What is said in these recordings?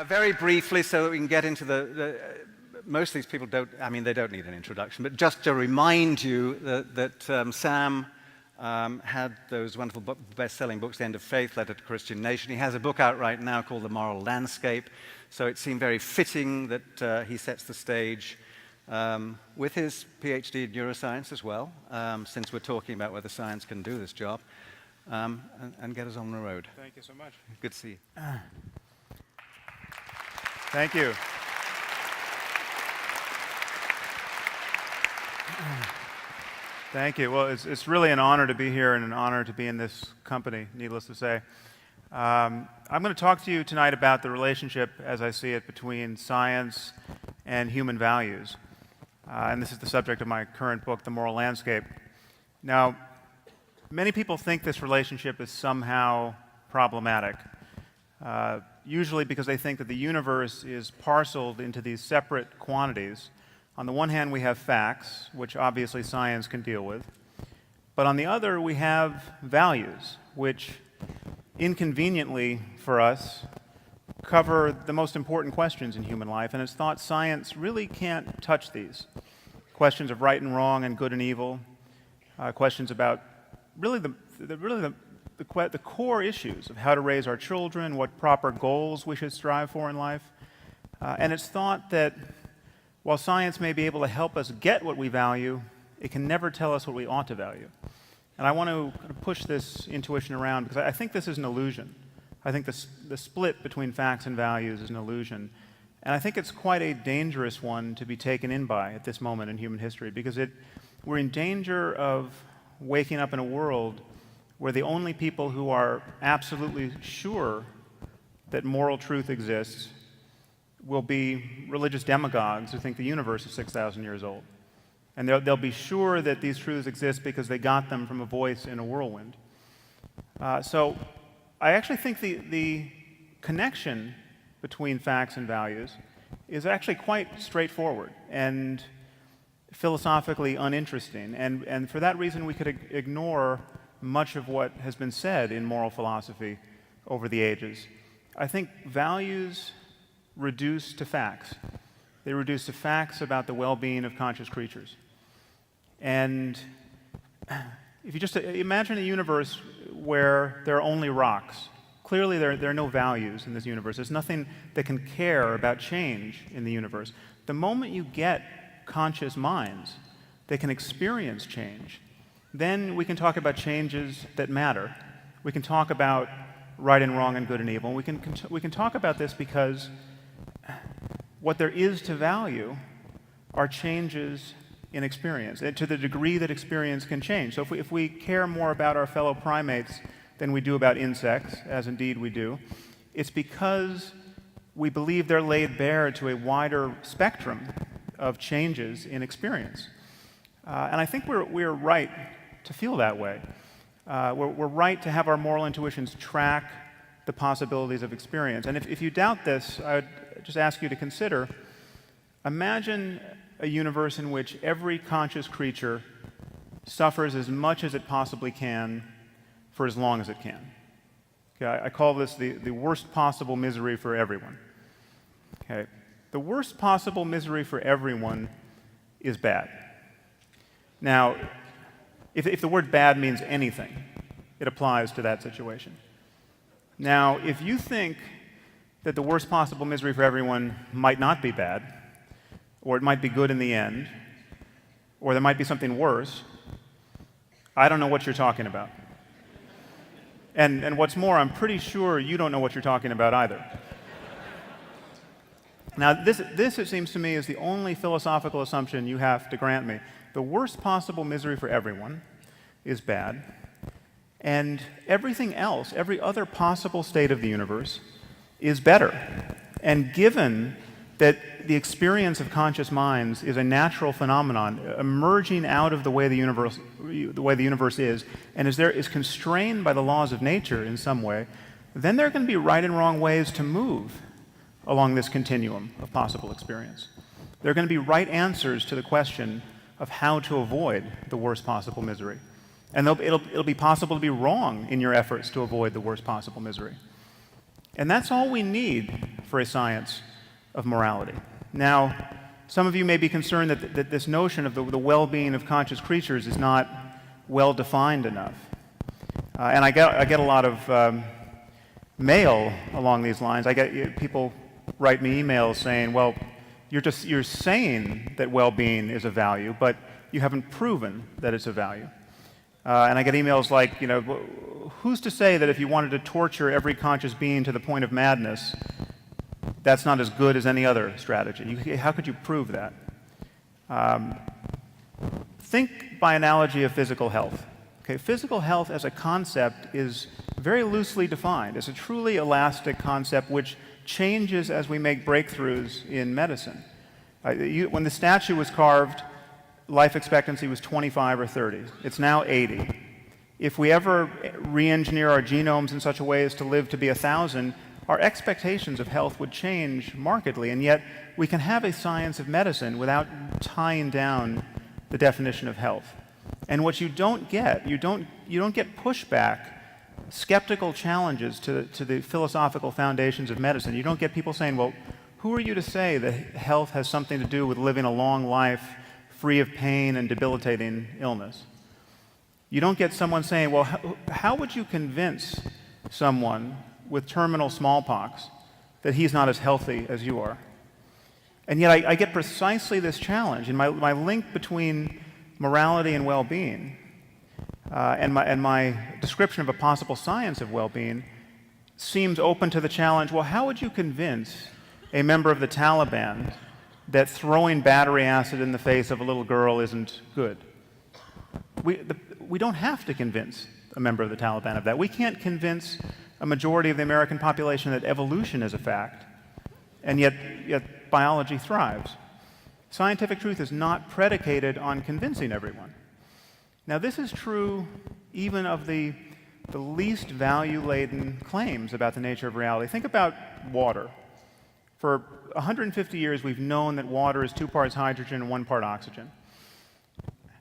Very briefly, so that we can get into most of these people they don't need an introduction, but just to remind you that Sam had those wonderful best-selling books, The End of Faith, Letter to Christian Nation. He has a book out right now called The Moral Landscape, so it seemed very fitting that he sets the stage with his PhD in neuroscience as well, since we're talking about whether science can do this job, and get us on the road. Thank you so much. Good to see you. Thank you. Thank you. Well, it's really an honor to be here and an honor to be in this company, needless to say. I'm going to talk to you tonight about the relationship, as I see it, between science and human values. And this is the subject of my current book, The Moral Landscape. Now, many people think this relationship is somehow problematic, usually because they think that the universe is parceled into these separate quantities. On the one hand, we have facts, which obviously science can deal with. But on the other, we have values, which inconveniently for us cover the most important questions in human life. And it's thought science really can't touch these. Questions of right and wrong and good and evil, questions about really the core issues of how to raise our children, what proper goals we should strive for in life. And it's thought that while science may be able to help us get what we value, it can never tell us what we ought to value. And I want to push this intuition around because I think this is an illusion. I think the split between facts and values is an illusion. And I think it's quite a dangerous one to be taken in by at this moment in human history because we're in danger of waking up in a world where the only people who are absolutely sure that moral truth exists will be religious demagogues who think the universe is 6,000 years old. And they'll be sure that these truths exist because they got them from a voice in a whirlwind. So I actually think the connection between facts and values is actually quite straightforward and philosophically uninteresting. And for that reason, we could ignore much of what has been said in moral philosophy over the ages. I think values reduce to facts. They reduce to facts about the well-being of conscious creatures. And if you just imagine a universe where there are only rocks, clearly there are no values in this universe. There's nothing that can care about change in the universe. The moment you get conscious minds that can experience change, then we can talk about changes that matter. We can talk about right and wrong and good and evil. And we can talk about this because what there is to value are changes in experience, and to the degree that experience can change. So if we care more about our fellow primates than we do about insects, as indeed we do, it's because we believe they're laid bare to a wider spectrum of changes in experience. And I think we're right to feel that way. We're right to have our moral intuitions track the possibilities of experience. And if you doubt this, I would just ask you to consider, imagine a universe in which every conscious creature suffers as much as it possibly can for as long as it can. Okay, I call this the worst possible misery for everyone. Okay, the worst possible misery for everyone is bad. Now, if the word bad means anything, it applies to that situation. Now, if you think that the worst possible misery for everyone might not be bad, or it might be good in the end, or there might be something worse, I don't know what you're talking about. And what's more, I'm pretty sure you don't know what you're talking about either. Now, this, it seems to me, is the only philosophical assumption you have to grant me. The worst possible misery for everyone is bad, and everything else, every other possible state of the universe, is better. And given that the experience of conscious minds is a natural phenomenon emerging out of the way the universe is, and is constrained by the laws of nature in some way, then there are going to be right and wrong ways to move along this continuum of possible experience. There are going to be right answers to the question of how to avoid the worst possible misery. And it'll be possible to be wrong in your efforts to avoid the worst possible misery. And that's all we need for a science of morality. Now, some of you may be concerned that this notion of the well-being of conscious creatures is not well defined enough. And I get a lot of mail along these lines. I get people write me emails saying, well, you're saying that well-being is a value, but you haven't proven that it's a value. And I get emails like, who's to say that if you wanted to torture every conscious being to the point of madness, that's not as good as any other strategy? How could you prove that? Think by analogy of physical health. Okay, physical health as a concept is very loosely defined. It's a truly elastic concept which changes as we make breakthroughs in medicine. When the statue was carved, life expectancy was 25 or 30. It's now 80. If we ever re-engineer our genomes in such a way as to live to be 1,000, our expectations of health would change markedly, and yet we can have a science of medicine without tying down the definition of health. And what you don't get pushback, skeptical challenges to the philosophical foundations of medicine. You don't get people saying, well, who are you to say that health has something to do with living a long life free of pain and debilitating illness? You don't get someone saying, well, how would you convince someone with terminal smallpox that he's not as healthy as you are? And yet I get precisely this challenge. And my link between morality and well-being and my description of a possible science of well-being seems open to the challenge, well, how would you convince a member of the Taliban that throwing battery acid in the face of a little girl isn't good? We don't have to convince a member of the Taliban of that. We can't convince a majority of the American population that evolution is a fact, and yet biology thrives. Scientific truth is not predicated on convincing everyone. Now, this is true even of the least value-laden claims about the nature of reality. Think about water. For 150 years, we've known that water is 2 parts hydrogen and 1 part oxygen.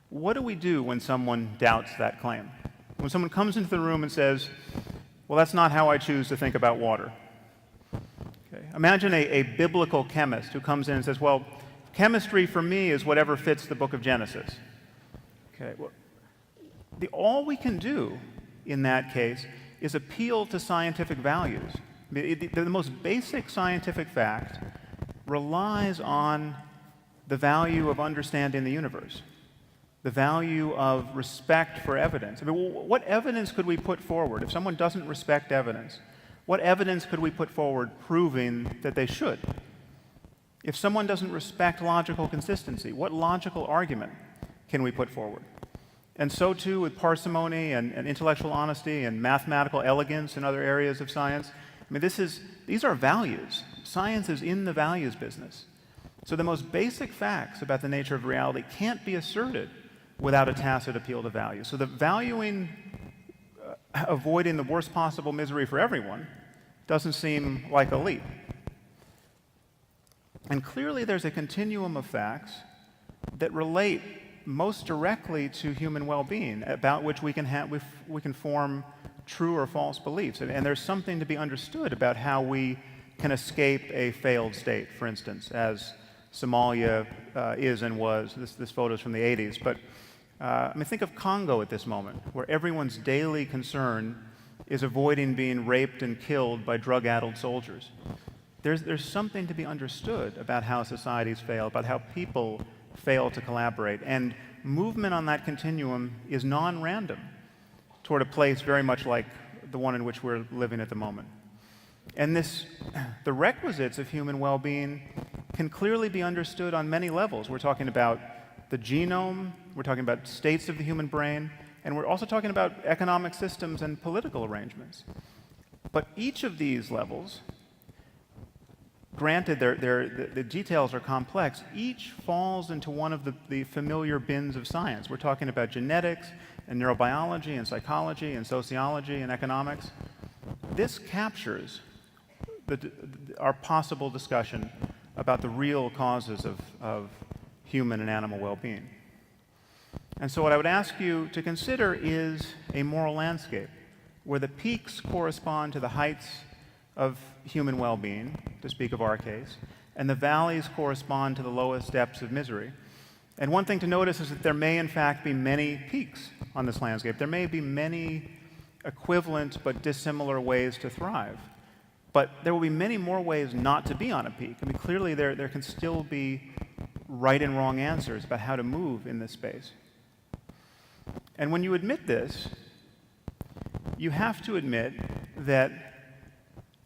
What do we do when someone doubts that claim? When someone comes into the room and says, well, that's not how I choose to think about water. Okay. Imagine a biblical chemist who comes in and says, well, chemistry for me is whatever fits the book of Genesis. Okay. Well, all we can do in that case is appeal to scientific values. The most basic scientific fact relies on the value of understanding the universe, the value of respect for evidence. I mean, what evidence could we put forward? If someone doesn't respect evidence, what evidence could we put forward proving that they should? If someone doesn't respect logical consistency, what logical argument can we put forward? And so too with parsimony and intellectual honesty and mathematical elegance in other areas of science. I mean, these are values. Science is in the values business. So the most basic facts about the nature of reality can't be asserted without a tacit appeal to value. So the valuing, avoiding the worst possible misery for everyone doesn't seem like a leap. And clearly there's a continuum of facts that relate most directly to human well-being, about which we can form true or false beliefs. And there's something to be understood about how we can escape a failed state, for instance, as Somalia is and was. This photo is from the 80s. But I mean, think of Congo at this moment, where everyone's daily concern is avoiding being raped and killed by drug-addled soldiers. There's something to be understood about how societies fail, about how people fail to collaborate. And movement on that continuum is non-random toward a place very much like the one in which we're living at the moment. And the requisites of human well-being can clearly be understood on many levels. We're talking about the genome, we're talking about states of the human brain, and we're also talking about economic systems and political arrangements. But each of these levels, granted the details are complex, each falls into one of the familiar bins of science. We're talking about genetics and neurobiology and psychology and sociology and economics. This captures our possible discussion about the real causes of human and animal well-being. And so what I would ask you to consider is a moral landscape where the peaks correspond to the heights of human well-being, to speak of our case, and the valleys correspond to the lowest depths of misery. And one thing to notice is that there may in fact be many peaks on this landscape. There may be many equivalent but dissimilar ways to thrive. But there will be many more ways not to be on a peak. I mean, clearly there can still be right and wrong answers about how to move in this space. And when you admit this, you have to admit that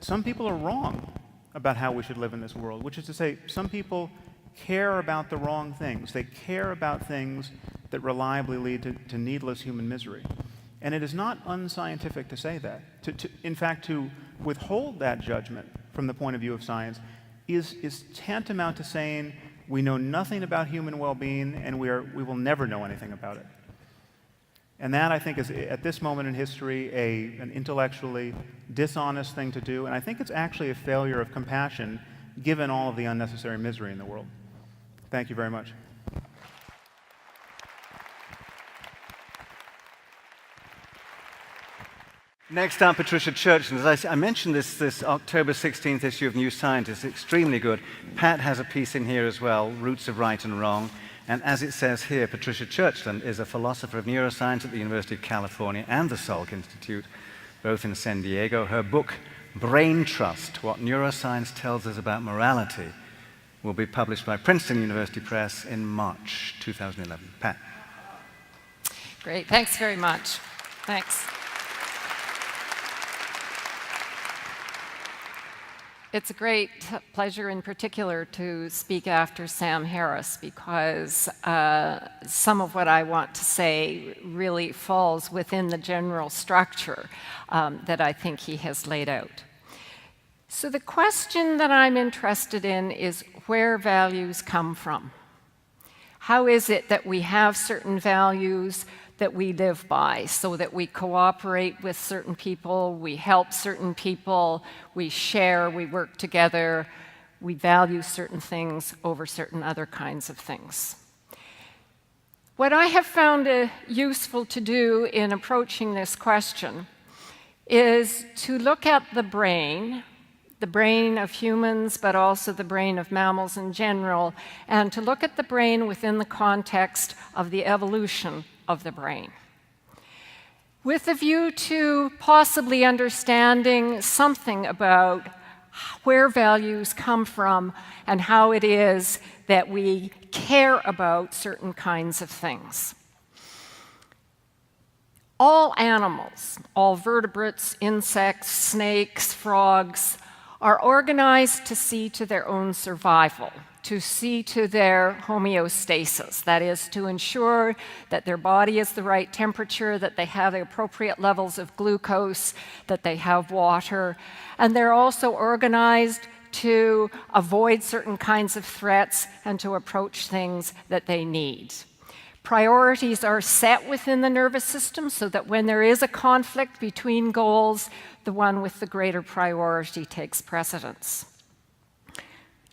some people are wrong about how we should live in this world, which is to say, some people care about the wrong things. They care about things that reliably lead to needless human misery. And it is not unscientific to say that. In fact, to withhold that judgment from the point of view of science is tantamount to saying we know nothing about human well-being and we will never know anything about it. And that, I think, is, at this moment in history, an intellectually dishonest thing to do, and I think it's actually a failure of compassion given all of the unnecessary misery in the world. Thank you very much. Next up, Patricia Church. And as I mentioned, this October 16th issue of New Scientist is extremely good. Pat has a piece in here as well, Roots of Right and Wrong. And as it says here, Patricia Churchland is a philosopher of neuroscience at the University of California and the Salk Institute, both in San Diego. Her book, Brain Trust, What Neuroscience Tells Us About Morality, will be published by Princeton University Press in March 2011. Pat. Great. Thanks very much. Thanks. It's a great pleasure in particular to speak after Sam Harris because some of what I want to say really falls within the general structure that I think he has laid out. So the question that I'm interested in is where values come from. How is it that we have certain values that we live by, so that we cooperate with certain people, we help certain people, we share, we work together, we value certain things over certain other kinds of things. What I have found useful to do in approaching this question is to look at the brain of humans, but also the brain of mammals in general, and to look at the brain within the context of the evolution of the brain, with a view to possibly understanding something about where values come from and how it is that we care about certain kinds of things. All animals, all vertebrates, insects, snakes, frogs, are organized to see to their own survival, to see to their homeostasis, that is, to ensure that their body is the right temperature, that they have the appropriate levels of glucose, that they have water, and they're also organized to avoid certain kinds of threats and to approach things that they need. Priorities are set within the nervous system so that when there is a conflict between goals, the one with the greater priority takes precedence.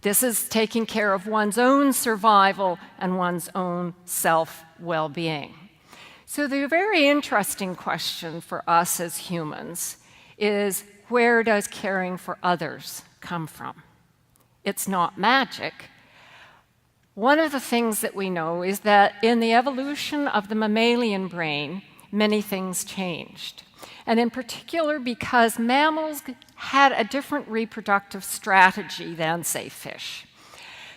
This is taking care of one's own survival and one's own self-well-being. So the very interesting question for us as humans is, where does caring for others come from? It's not magic. One of the things that we know is that in the evolution of the mammalian brain, many things changed. And in particular, because mammals had a different reproductive strategy than, say, fish.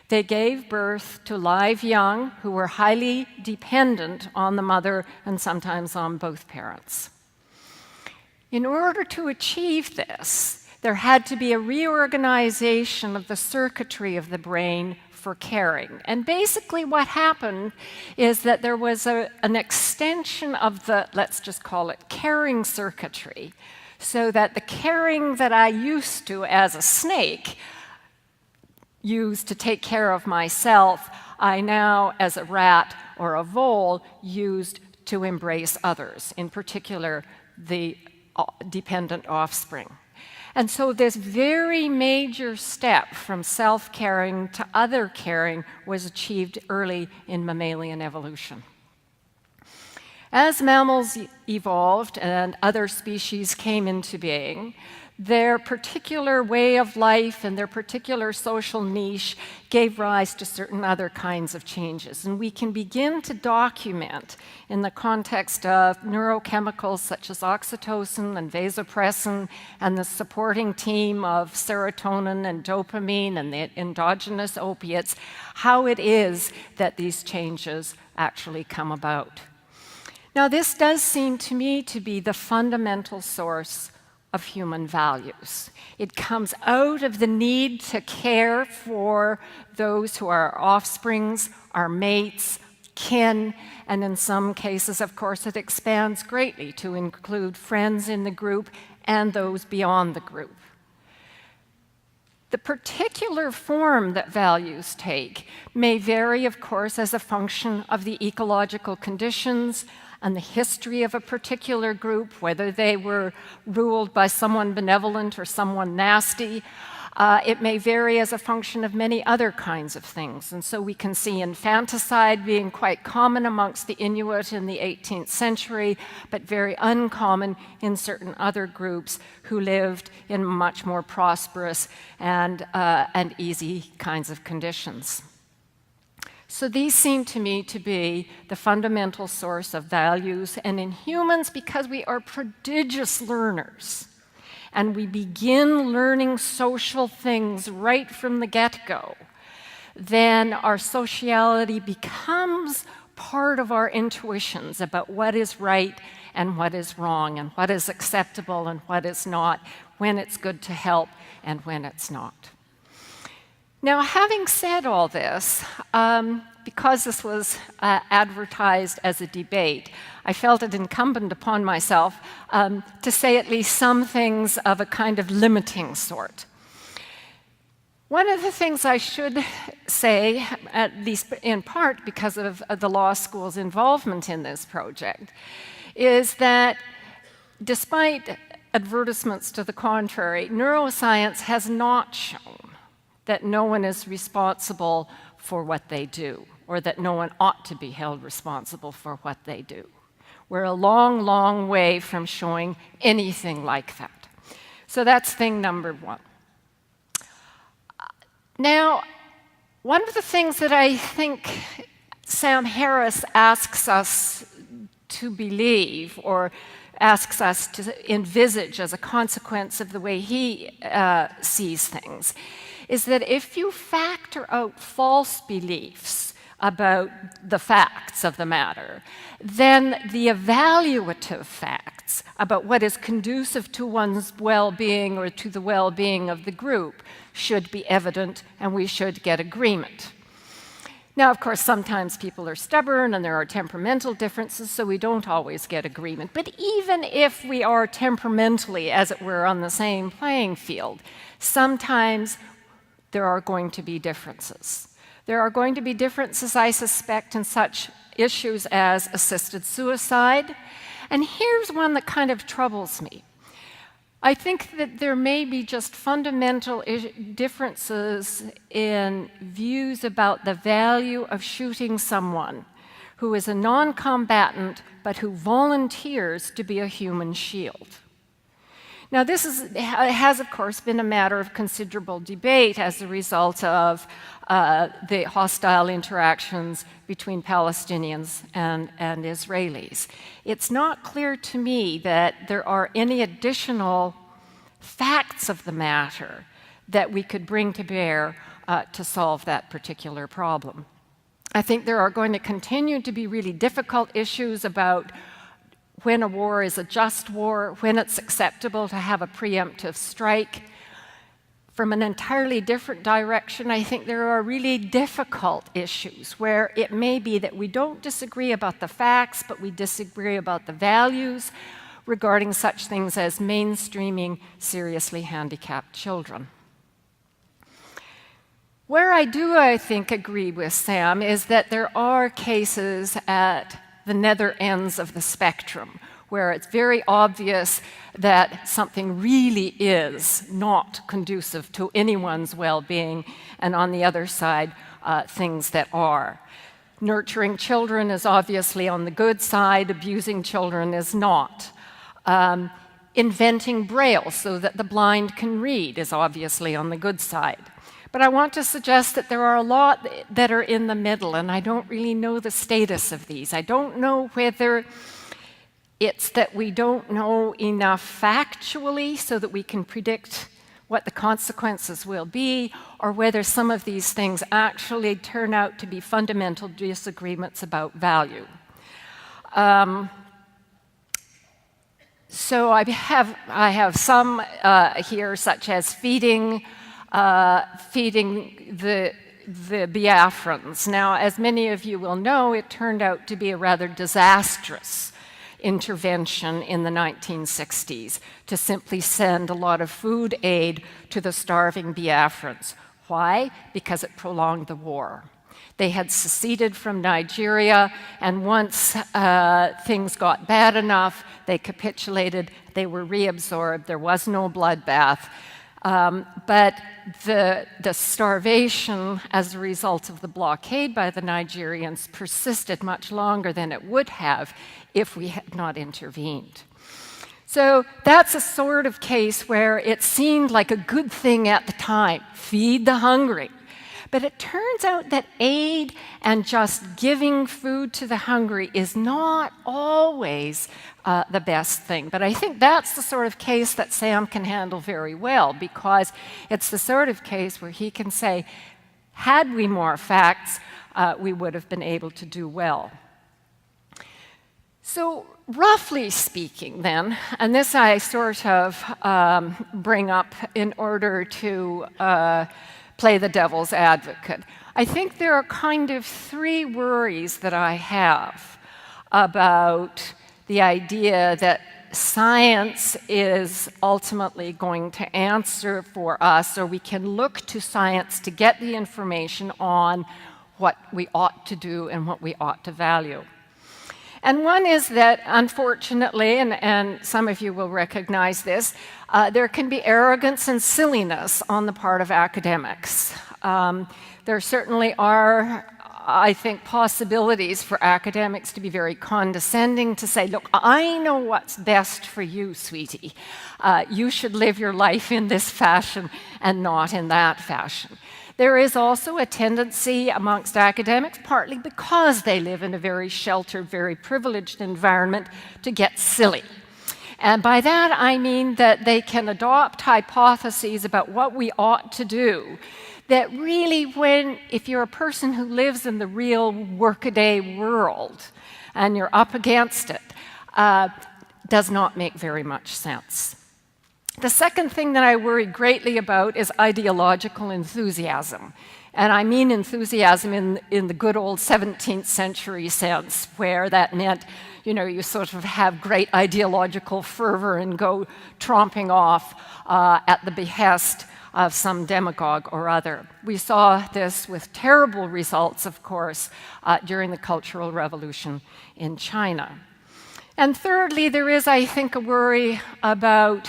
They gave birth to live young who were highly dependent on the mother and sometimes on both parents. In order to achieve this, there had to be a reorganization of the circuitry of the brain for caring. And basically what happened is that there was an extension of the, let's just call it, caring circuitry, so that the caring that I used to as a snake used to take care of myself, I now, as a rat or a vole, used to embrace others, in particular the dependent offspring. And so this very major step from self-caring to other caring was achieved early in mammalian evolution. As mammals evolved and other species came into being, Their particular way of life and their particular social niche gave rise to certain other kinds of changes. And we can begin to document in the context of neurochemicals such as oxytocin and vasopressin and the supporting team of serotonin and dopamine and the endogenous opiates, how it is that these changes actually come about. Now, this does seem to me to be the fundamental source of human values. It comes out of the need to care for those who are our offsprings, our mates, kin, and in some cases, of course, it expands greatly to include friends in the group and those beyond the group. The particular form that values take may vary, of course, as a function of the ecological conditions and the history of a particular group, whether they were ruled by someone benevolent or someone nasty. It may vary as a function of many other kinds of things. And so we can see infanticide being quite common amongst the Inuit in the 18th century, but very uncommon in certain other groups who lived in much more prosperous and easy kinds of conditions. So these seem to me to be the fundamental source of values. And in humans, because we are prodigious learners, and we begin learning social things right from the get-go, then our sociality becomes part of our intuitions about what is right and what is wrong, and what is acceptable and what is not, when it's good to help and when it's not. Now, having said all this, because this was advertised as a debate, I felt it incumbent upon myself to say at least some things of a kind of limiting sort. One of the things I should say, at least in part because of the law school's involvement in this project, is that despite advertisements to the contrary, neuroscience has not shown that no one is responsible for what they do, or that no one ought to be held responsible for what they do. We're a long, long way from showing anything like that. So that's thing number one. Now, one of the things that I think Sam Harris asks us to believe, or asks us to envisage as a consequence of the way he sees things, is that if you factor out false beliefs about the facts of the matter, then the evaluative facts about what is conducive to one's well-being or to the well-being of the group should be evident, and we should get agreement. Now, of course, sometimes people are stubborn and there are temperamental differences, so we don't always get agreement. But even if we are temperamentally, as it were, on the same playing field, sometimes there are going to be differences. There are going to be differences, I suspect, in such issues as assisted suicide. And here's one that kind of troubles me. I think that there may be just fundamental differences in views about the value of shooting someone who is a non-combatant but who volunteers to be a human shield. Now, this has, of course, been a matter of considerable debate as a result of the hostile interactions between Palestinians and Israelis. It's not clear to me that there are any additional facts of the matter that we could bring to bear to solve that particular problem. I think there are going to continue to be really difficult issues about when a war is a just war, when it's acceptable to have a preemptive strike. From an entirely different direction, I think there are really difficult issues where it may be that we don't disagree about the facts, but we disagree about the values regarding such things as mainstreaming seriously handicapped children. Where I do, I think, agree with Sam is that there are cases at the nether ends of the spectrum, where it's very obvious that something really is not conducive to anyone's well-being, and on the other side, things that are. Nurturing children is obviously on the good side, abusing children is not. In inventing Braille so that the blind can read is obviously on the good side. But I want to suggest that there are a lot that are in the middle, and I don't really know the status of these. I don't know whether it's that we don't know enough factually so that we can predict what the consequences will be, or whether some of these things actually turn out to be fundamental disagreements about value. So I have some here, such as feeding the Biafrans. Now, as many of you will know, it turned out to be a rather disastrous intervention in the 1960s to simply send a lot of food aid to the starving Biafrans. Why? Because it prolonged the war. They had seceded from Nigeria, and once things got bad enough, they capitulated, they were reabsorbed, there was no bloodbath. But the starvation as a result of the blockade by the Nigerians persisted much longer than it would have if we had not intervened. So that's a sort of case where it seemed like a good thing at the time, feed the hungry. But it turns out that aid and just giving food to the hungry is not always the best thing. But I think that's the sort of case that Sam can handle very well, because it's the sort of case where he can say, had we more facts, we would have been able to do well. So roughly speaking then, and this I sort of bring up in order to play the devil's advocate, I think there are kind of three worries that I have about the idea that science is ultimately going to answer for us, or we can look to science to get the information on what we ought to do and what we ought to value. And one is that, unfortunately, and some of you will recognize this, there can be arrogance and silliness on the part of academics. There certainly are, I think, possibilities for academics to be very condescending, to say, look, I know what's best for you, sweetie. You should live your life in this fashion and not in that fashion. There is also a tendency amongst academics, partly because they live in a very sheltered, very privileged environment, to get silly. And by that I mean that they can adopt hypotheses about what we ought to do that really, if you're a person who lives in the real workaday world and you're up against it, does not make very much sense. The second thing that I worry greatly about is ideological enthusiasm. And I mean enthusiasm in the good old 17th century sense, where that meant, you sort of have great ideological fervor and go tromping off at the behest of some demagogue or other. We saw this with terrible results, of course, during the Cultural Revolution in China. And thirdly, there is, I think, a worry about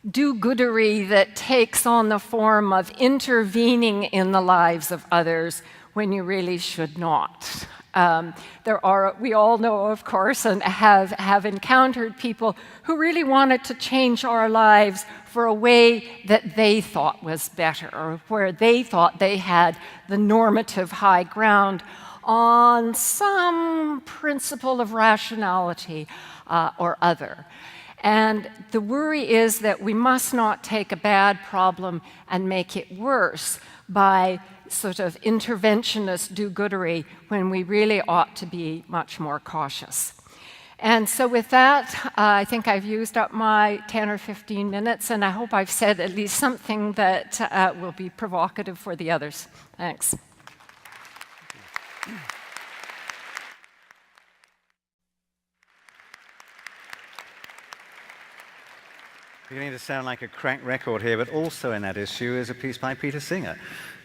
do-goodery that takes on the form of intervening in the lives of others when you really should not. We all know, of course, and have encountered people who really wanted to change our lives for a way that they thought was better, or where they thought they had the normative high ground on some principle of rationality or other. And the worry is that we must not take a bad problem and make it worse by sort of interventionist do-goodery when we really ought to be much more cautious. And so with that, I think I've used up my 10 or 15 minutes, and I hope I've said at least something that will be provocative for the others. Thanks. Beginning to sound like a cracked record here, but also in that issue is a piece by Peter Singer,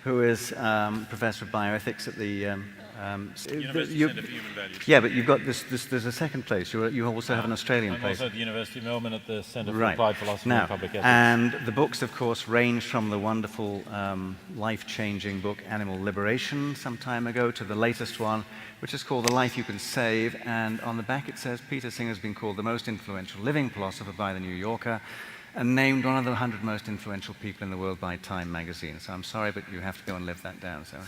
who is professor of bioethics at the University Centre for Human Values. Yeah, but you've got there's a second place. You also have an Australian I'm place. also at the University of Melbourne at the Centre for Right. Applied Philosophy Now, and Public Ethics. and the books, of course, range from the wonderful, life-changing book Animal Liberation some time ago to the latest one, which is called The Life You Can Save. And on the back it says Peter Singer has been called the most influential living philosopher by The New Yorker and named one of the 100 most influential people in the world by Time magazine. So I'm sorry, but you have to go and live that down. So.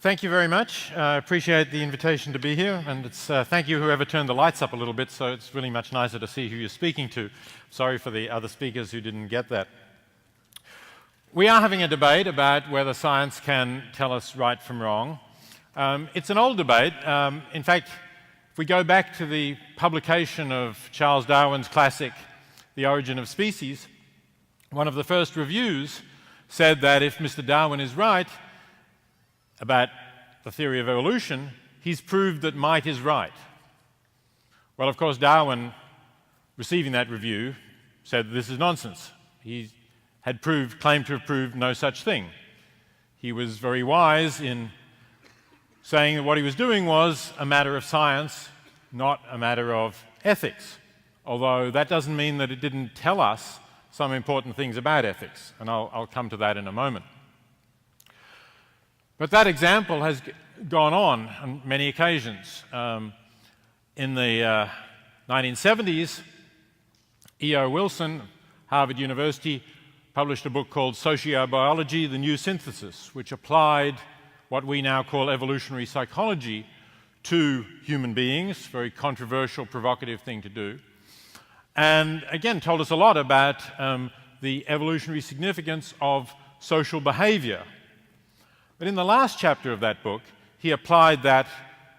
Thank you very much. I appreciate the invitation to be here, and it's thank you whoever turned the lights up a little bit, so it's really much nicer to see who you're speaking to. Sorry for the other speakers who didn't get that. We are having a debate about whether science can tell us right from wrong. It's an old debate. In fact, if we go back to the publication of Charles Darwin's classic, The Origin of Species, one of the first reviews said that if Mr. Darwin is right about the theory of evolution, he's proved that might is right. Well, of course, Darwin, receiving that review, said this is nonsense. He had claimed to have proved no such thing. He was very wise in saying that what he was doing was a matter of science, not a matter of ethics. Although that doesn't mean that it didn't tell us some important things about ethics, and I'll come to that in a moment. But that example has gone on many occasions. In the 1970s, E.O. Wilson, Harvard University, published a book called Sociobiology, The New Synthesis, which applied what we now call evolutionary psychology to human beings, very controversial, provocative thing to do. And again, told us a lot about the evolutionary significance of social behavior. But in the last chapter of that book, he applied that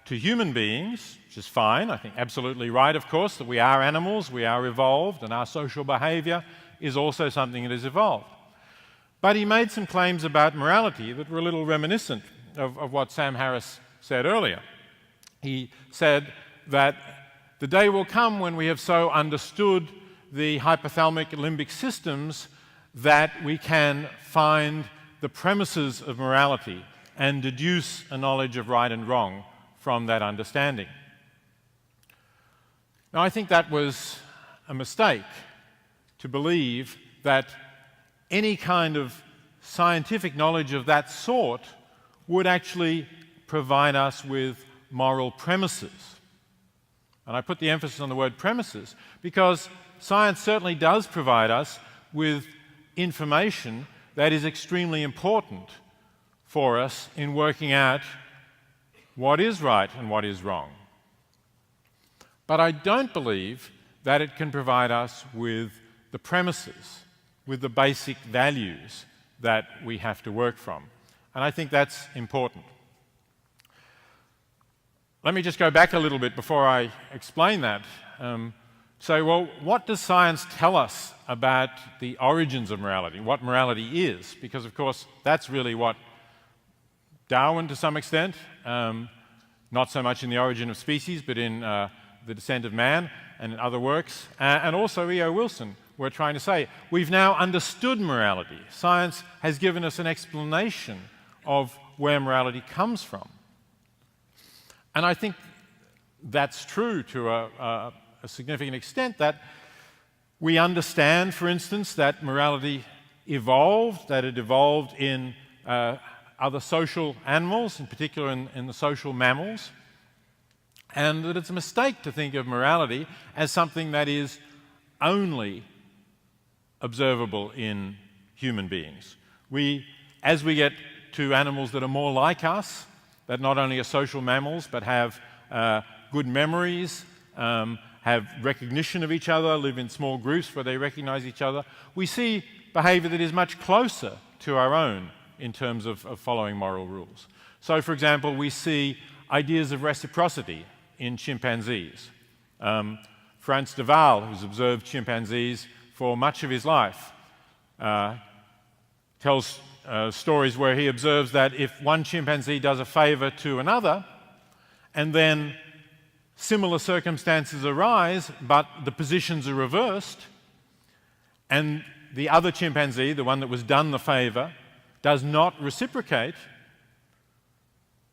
to human beings, which is fine, I think absolutely right, of course, that we are animals, we are evolved, and our social behavior is also something that is evolved. But he made some claims about morality that were a little reminiscent of what Sam Harris said earlier. He said that the day will come when we have so understood the hypothalamic limbic systems that we can find the premises of morality and deduce a knowledge of right and wrong from that understanding. Now, I think that was a mistake to believe that any kind of scientific knowledge of that sort would actually provide us with moral premises. And I put the emphasis on the word premises because science certainly does provide us with information that is extremely important for us in working out what is right and what is wrong. But I don't believe that it can provide us with the premises, with the basic values that we have to work from. And I think that's important. Let me just go back a little bit before I explain that. Well, what does science tell us about the origins of morality, what morality is? Because, of course, that's really what Darwin, to some extent, not so much in The Origin of Species, but in The Descent of Man and in other works, and also E.O. Wilson, were trying to say. We've now understood morality. Science has given us an explanation of where morality comes from. And I think that's true to a significant extent, that we understand, for instance, that morality evolved, that it evolved in other social animals, in particular in the social mammals, and that it's a mistake to think of morality as something that is only observable in human beings. As we get to animals that are more like us, that not only are social mammals but have good memories, have recognition of each other, live in small groups where they recognize each other, we see behavior that is much closer to our own in terms of following moral rules. So, for example, we see ideas of reciprocity in chimpanzees. Frans de Waal, who's observed chimpanzees for much of his life, tells stories where he observes that if one chimpanzee does a favor to another and then similar circumstances arise, but the positions are reversed, and the other chimpanzee, the one that was done the favor, does not reciprocate,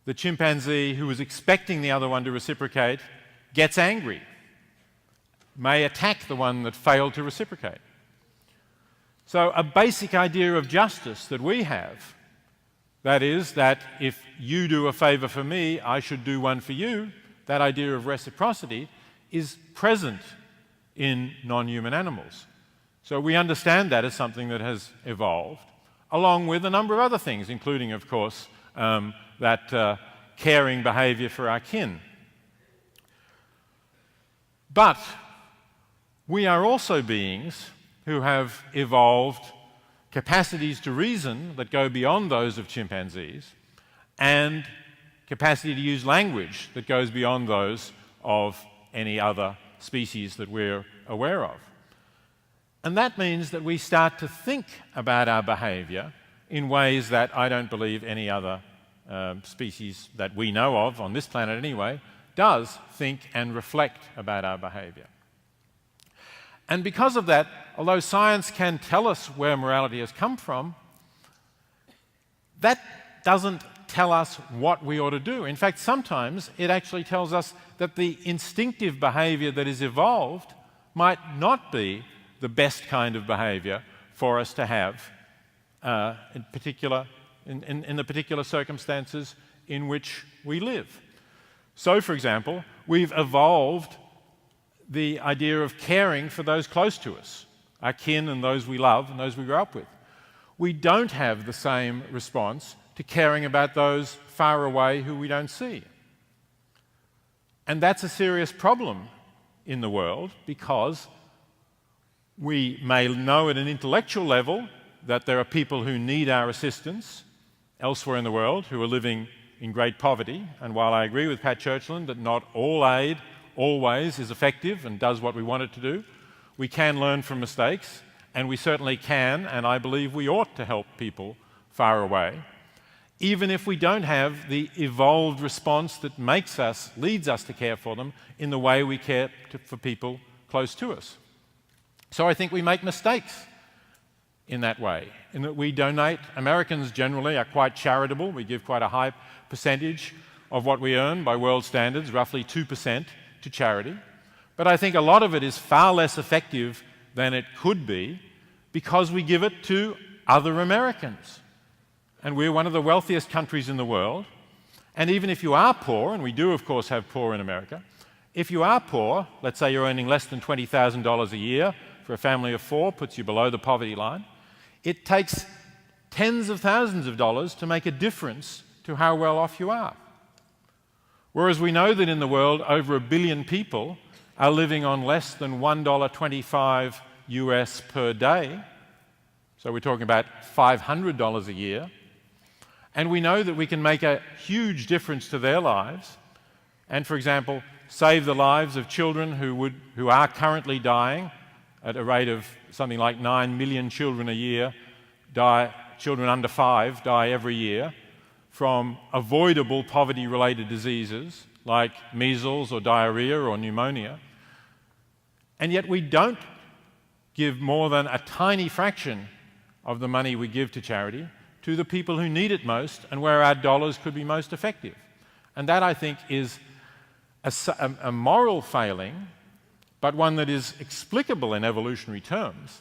the chimpanzee who was expecting the other one to reciprocate gets angry, may attack the one that failed to reciprocate. So a basic idea of justice that we have, that is, that if you do a favor for me, I should do one for you, that idea of reciprocity is present in non-human animals. So we understand that as something that has evolved, along with a number of other things, including, of course, that caring behavior for our kin. But we are also beings who have evolved capacities to reason that go beyond those of chimpanzees, and capacity to use language that goes beyond those of any other species that we're aware of. And that means that we start to think about our behavior in ways that I don't believe any other species that we know of, on this planet anyway, does think and reflect about our behavior. And because of that, although science can tell us where morality has come from, that doesn't tell us what we ought to do. In fact, sometimes it actually tells us that the instinctive behavior that is evolved might not be the best kind of behavior for us to have in the particular circumstances in which we live. So, for example, we've evolved the idea of caring for those close to us, our kin and those we love and those we grow up with. We don't have the same response to caring about those far away who we don't see. And that's a serious problem in the world, because we may know at an intellectual level that there are people who need our assistance elsewhere in the world who are living in great poverty. And while I agree with Pat Churchland that not all aid always is effective and does what we want it to do, we can learn from mistakes, and we certainly can, and I believe we ought to help people far away, even if we don't have the evolved response that leads us to care for them in the way we care for people close to us. So I think we make mistakes in that way, in that we donate. Americans generally are quite charitable. We give quite a high percentage of what we earn by world standards, roughly 2%, to charity. But I think a lot of it is far less effective than it could be, because we give it to other Americans. And we're one of the wealthiest countries in the world. And even if you are poor, and we do of course have poor in America, if you are poor, let's say you're earning less than $20,000 a year, for a family of 4, puts you below the poverty line, it takes tens of thousands of dollars to make a difference to how well off you are. Whereas we know that in the world, over 1 billion people are living on less than $1.25 US per day. So we're talking about $500 a year. And we know that we can make a huge difference to their lives and, for example, save the lives of children who are currently dying at a rate of something like 9 million children a year children under 5 die every year from avoidable poverty-related diseases like measles or diarrhea or pneumonia. And yet we don't give more than a tiny fraction of the money we give to charity to the people who need it most and where our dollars could be most effective. And that, I think, is a moral failing, but one that is explicable in evolutionary terms,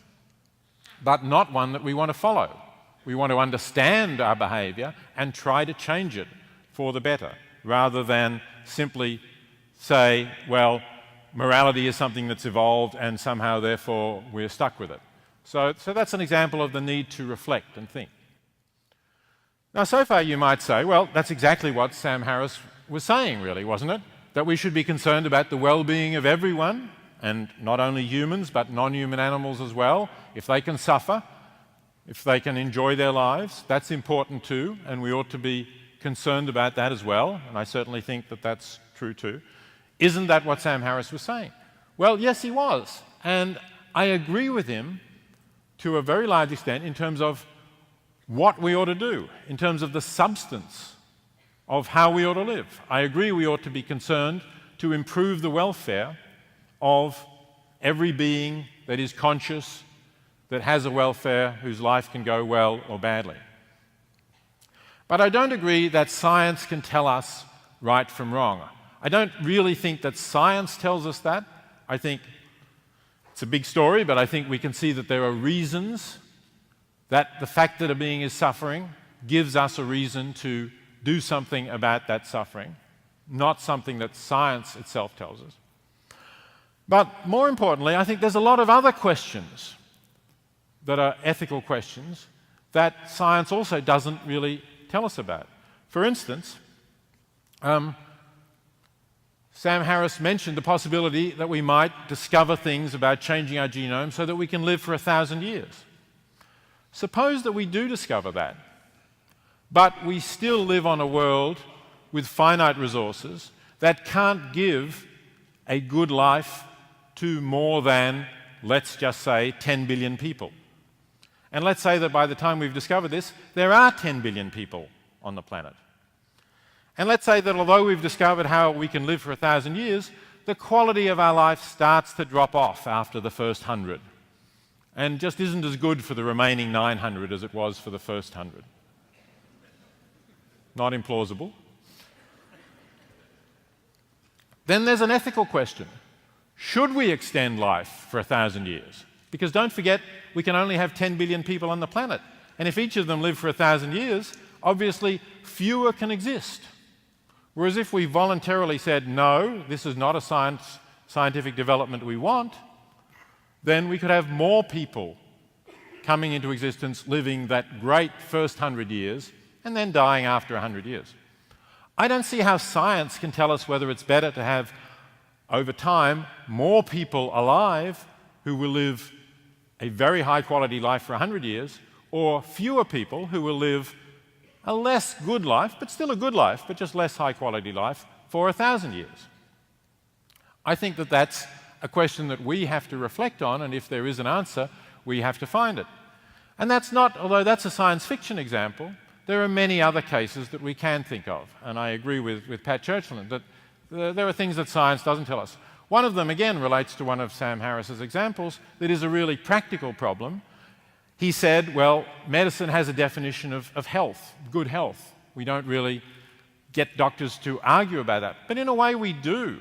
but not one that we want to follow. We want to understand our behavior and try to change it for the better, rather than simply say, well, morality is something that's evolved and somehow, therefore, we're stuck with it. So that's an example of the need to reflect and think. Now, so far you might say, well, that's exactly what Sam Harris was saying, really, wasn't it? That we should be concerned about the well-being of everyone, and not only humans, but non-human animals as well. If they can suffer, if they can enjoy their lives, that's important too, and we ought to be concerned about that as well, and I certainly think that that's true too. Isn't that what Sam Harris was saying? Well, yes, he was, and I agree with him to a very large extent in terms of what we ought to do, in terms of the substance of how we ought to live. I agree we ought to be concerned to improve the welfare of every being that is conscious, that has a welfare, whose life can go well or badly. But I don't agree that science can tell us right from wrong. I don't really think that science tells us that. I think it's a big story, but I think we can see that there are reasons that the fact that a being is suffering gives us a reason to do something about that suffering, not something that science itself tells us. But more importantly, I think there's a lot of other questions that are ethical questions that science also doesn't really tell us about. For instance, Sam Harris mentioned the possibility that we might discover things about changing our genome so that we can live for 1,000 years. Suppose that we do discover that, but we still live on a world with finite resources that can't give a good life to more than, let's just say, 10 billion people. And let's say that by the time we've discovered this, there are 10 billion people on the planet. And let's say that although we've discovered how we can live for 1,000 years, the quality of our life starts to drop off after the first 100 and just isn't as good for the remaining 900 as it was for the first 100. Not implausible. Then there's an ethical question. Should we extend life for 1,000 years? Because don't forget, we can only have 10 billion people on the planet. And if each of them live for 1,000 years, obviously fewer can exist. Whereas if we voluntarily said, no, this is not a scientific development we want, then we could have more people coming into existence living that great first 100 years and then dying after 100 years. I don't see how science can tell us whether it's better to have, over time, more people alive who will live a very high quality life for 100 years, or fewer people who will live a less good life, but still a good life, but just less high quality life for 1,000 years. I think that that's a question that we have to reflect on, and if there is an answer, we have to find it. And that's not, although that's a science fiction example, there are many other cases that we can think of. And I agree with Pat Churchland that there are things that science doesn't tell us. One of them, again, relates to one of Sam Harris's examples that is a really practical problem. He said, well, medicine has a definition of health, good health. We don't really get doctors to argue about that. But in a way, we do.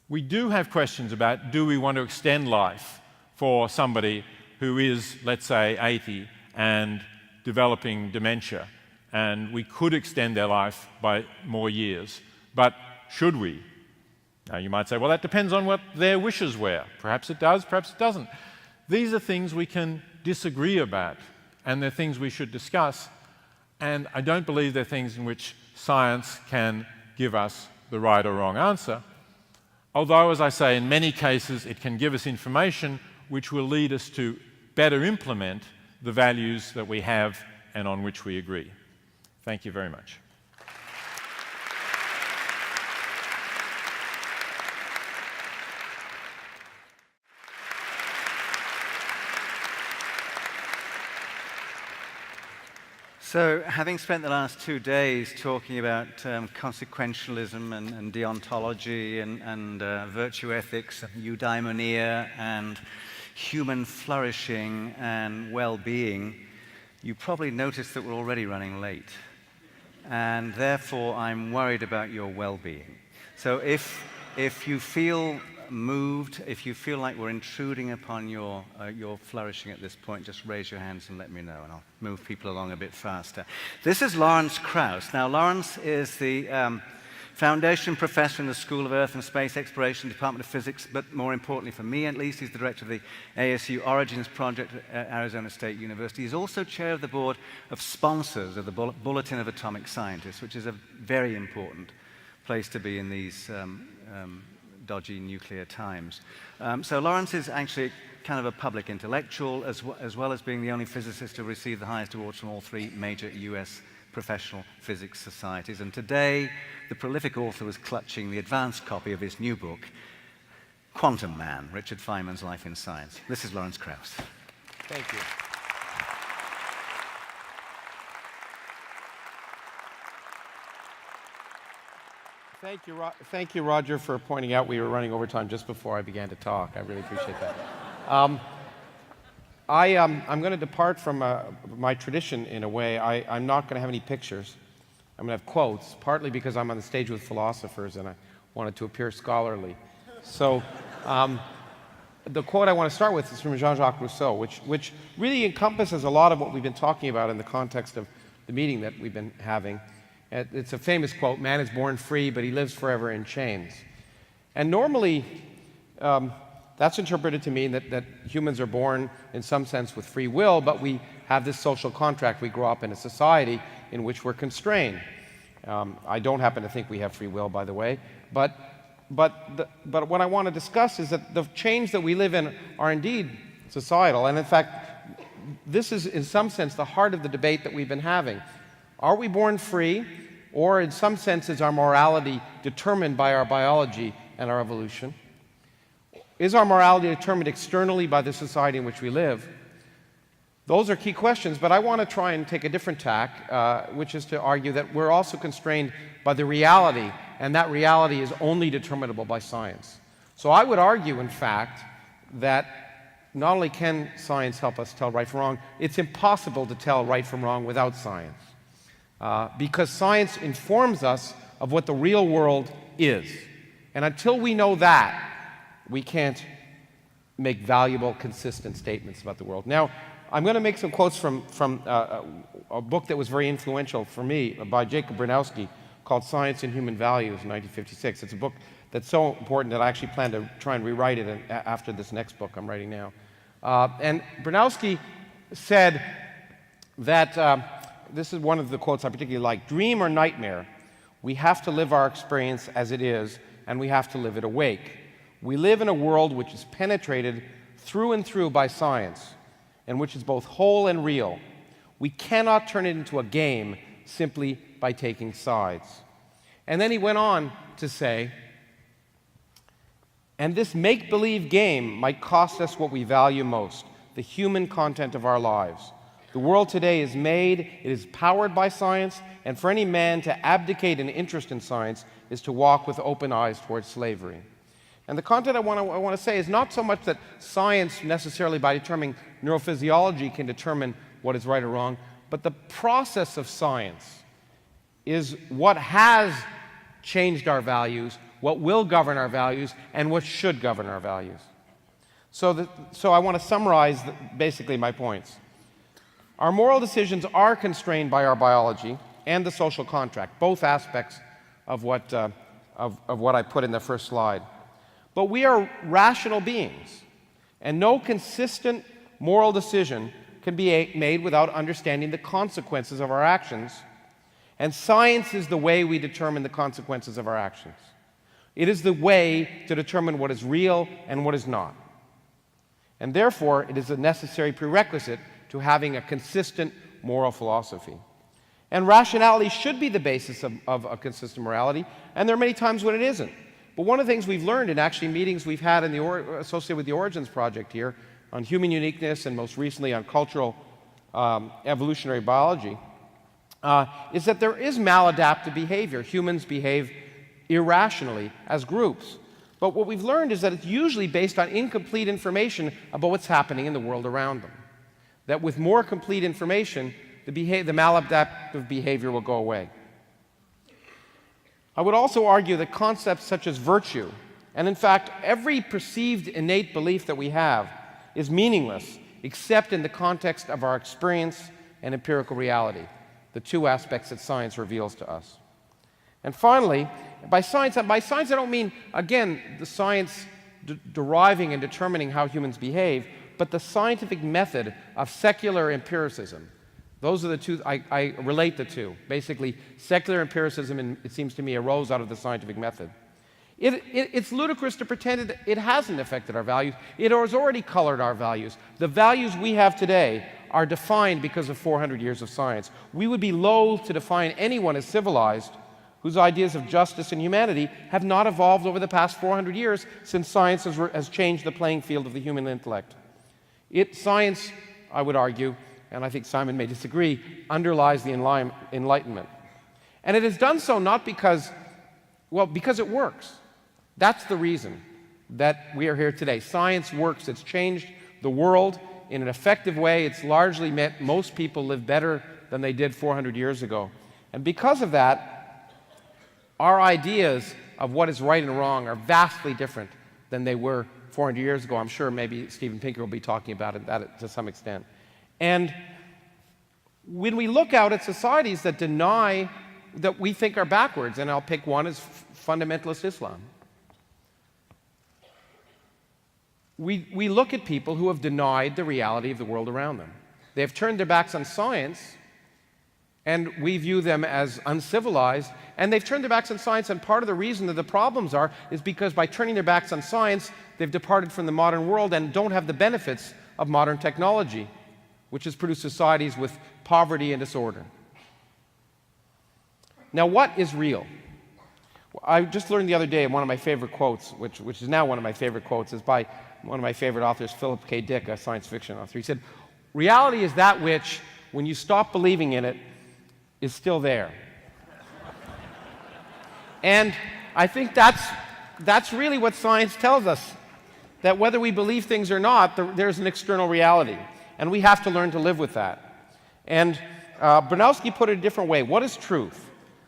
We do have questions about, do we want to extend life for somebody who is, let's say, 80 and developing dementia, and we could extend their life by more years, but should we? Now, you might say, well, that depends on what their wishes were. Perhaps it does, perhaps it doesn't. These are things we can disagree about, and they're things we should discuss, and I don't believe they're things in which science can give us the right or wrong answer. Although, as I say, in many cases it can give us information which will lead us to better implement the values that we have and on which we agree. Thank you very much. So, having spent the last 2 days talking about consequentialism and deontology and virtue ethics and eudaimonia and human flourishing and well-being, you probably noticed that we're already running late. And therefore, I'm worried about your well-being. So if you feel moved, if you feel like we're intruding upon your flourishing at this point, just raise your hands and let me know, and I'll move people along a bit faster. This is Lawrence Krauss. Now, Lawrence is the Foundation Professor in the School of Earth and Space Exploration, Department of Physics, but more importantly for me at least, he's the director of the ASU Origins Project at Arizona State University. He's also chair of the board of sponsors of the Bulletin of Atomic Scientists, which is a very important place to be in these dodgy nuclear times. So Lawrence is actually kind of a public intellectual, as well as being the only physicist to receive the highest awards from all 3 major US professional physics societies. And today, the prolific author was clutching the advanced copy of his new book, Quantum Man, Richard Feynman's Life in Science. This is Lawrence Krauss. Thank you. Thank you, Roger, for pointing out we were running over time just before I began to talk. I really appreciate that. I'm going to depart from my tradition in a way. I'm not going to have any pictures. I'm going to have quotes, partly because I'm on the stage with philosophers and I wanted to appear scholarly. So the quote I want to start with is from Jean-Jacques Rousseau, which really encompasses a lot of what we've been talking about in the context of the meeting that we've been having. It's a famous quote, "Man is born free, but he lives forever in chains." And normally, that's interpreted to mean that humans are born in some sense with free will, but we have this social contract. We grow up in a society in which we're constrained. I don't happen to think we have free will, by the way, but what I want to discuss is that the chains that we live in are indeed societal, and in fact, this is in some sense the heart of the debate that we've been having. Are we born free, or in some sense is our morality determined by our biology and our evolution? Is our morality determined externally by the society in which we live? Those are key questions, but I want to try and take a different tack, which is to argue that we're also constrained by the reality, and that reality is only determinable by science. So I would argue, in fact, that not only can science help us tell right from wrong, it's impossible to tell right from wrong without science. Because science informs us of what the real world is. And until we know that, we can't make valuable, consistent statements about the world. Now, I'm going to make some quotes from a book that was very influential for me by Jacob Bronowski called Science and Human Values in 1956. It's a book that's so important that I actually plan to try and rewrite it after this next book I'm writing now. And Bronowski said that, this is one of the quotes I particularly like, "Dream or nightmare, we have to live our experience as it is, and we have to live it awake. We live in a world which is penetrated through and through by science, and which is both whole and real. We cannot turn it into a game simply by taking sides." And then he went on to say, "And this make-believe game might cost us what we value most, the human content of our lives. The world today is made, it is powered by science, and for any man to abdicate an interest in science is to walk with open eyes towards slavery." And the content I want to say is not so much that science necessarily by determining neurophysiology can determine what is right or wrong, but the process of science is what has changed our values, what will govern our values, and what should govern our values. So I want to summarize basically my points. Our moral decisions are constrained by our biology and the social contract, both aspects of what I put in the first slide. But we are rational beings, and no consistent moral decision can be made without understanding the consequences of our actions, and science is the way we determine the consequences of our actions. It is the way to determine what is real and what is not. And therefore, it is a necessary prerequisite to having a consistent moral philosophy. And rationality should be the basis of a consistent morality, and there are many times when it isn't. But one of the things we've learned in actually meetings we've had associated with the Origins Project here on human uniqueness and most recently on cultural evolutionary biology is that there is maladaptive behavior. Humans behave irrationally as groups. But what we've learned is that it's usually based on incomplete information about what's happening in the world around them. That with more complete information, the maladaptive behavior will go away. I would also argue that concepts such as virtue, and in fact, every perceived innate belief that we have, is meaningless except in the context of our experience and empirical reality, the two aspects that science reveals to us. And finally, by science I don't mean, again, the science deriving and determining how humans behave, but the scientific method of secular empiricism. Those are the two, I relate the two. Basically, secular empiricism, it seems to me, arose out of the scientific method. It's ludicrous to pretend it hasn't affected our values. It has already colored our values. The values we have today are defined because of 400 years of science. We would be loath to define anyone as civilized whose ideas of justice and humanity have not evolved over the past 400 years since science has changed the playing field of the human intellect. Science, I would argue, and I think Simon may disagree, underlies the Enlightenment. And it has done so not because Well, because it works. That's the reason that we are here today. Science works. It's changed the world in an effective way. It's largely meant most people live better than they did 400 years ago. And because of that, our ideas of what is right and wrong are vastly different than they were 400 years ago. I'm sure maybe Steven Pinker will be talking about it that to some extent. And when we look out at societies that deny, that we think are backwards, and I'll pick one as fundamentalist Islam. We look at people who have denied the reality of the world around them. They have turned their backs on science, and we view them as uncivilized, and they've turned their backs on science, and part of the reason that the problems is because by turning their backs on science, they've departed from the modern world and don't have the benefits of modern technology, which has produced societies with poverty and disorder. Now, what is real? I just learned the other day one of my favorite quotes, which is now one of my favorite quotes, is by one of my favorite authors, Philip K. Dick, a science fiction author. He said, "Reality is that which, when you stop believing in it, is still there." And I think that's really what science tells us, that whether we believe things or not, there's an external reality, and we have to learn to live with that. And Bronowski put it a different way. What is truth?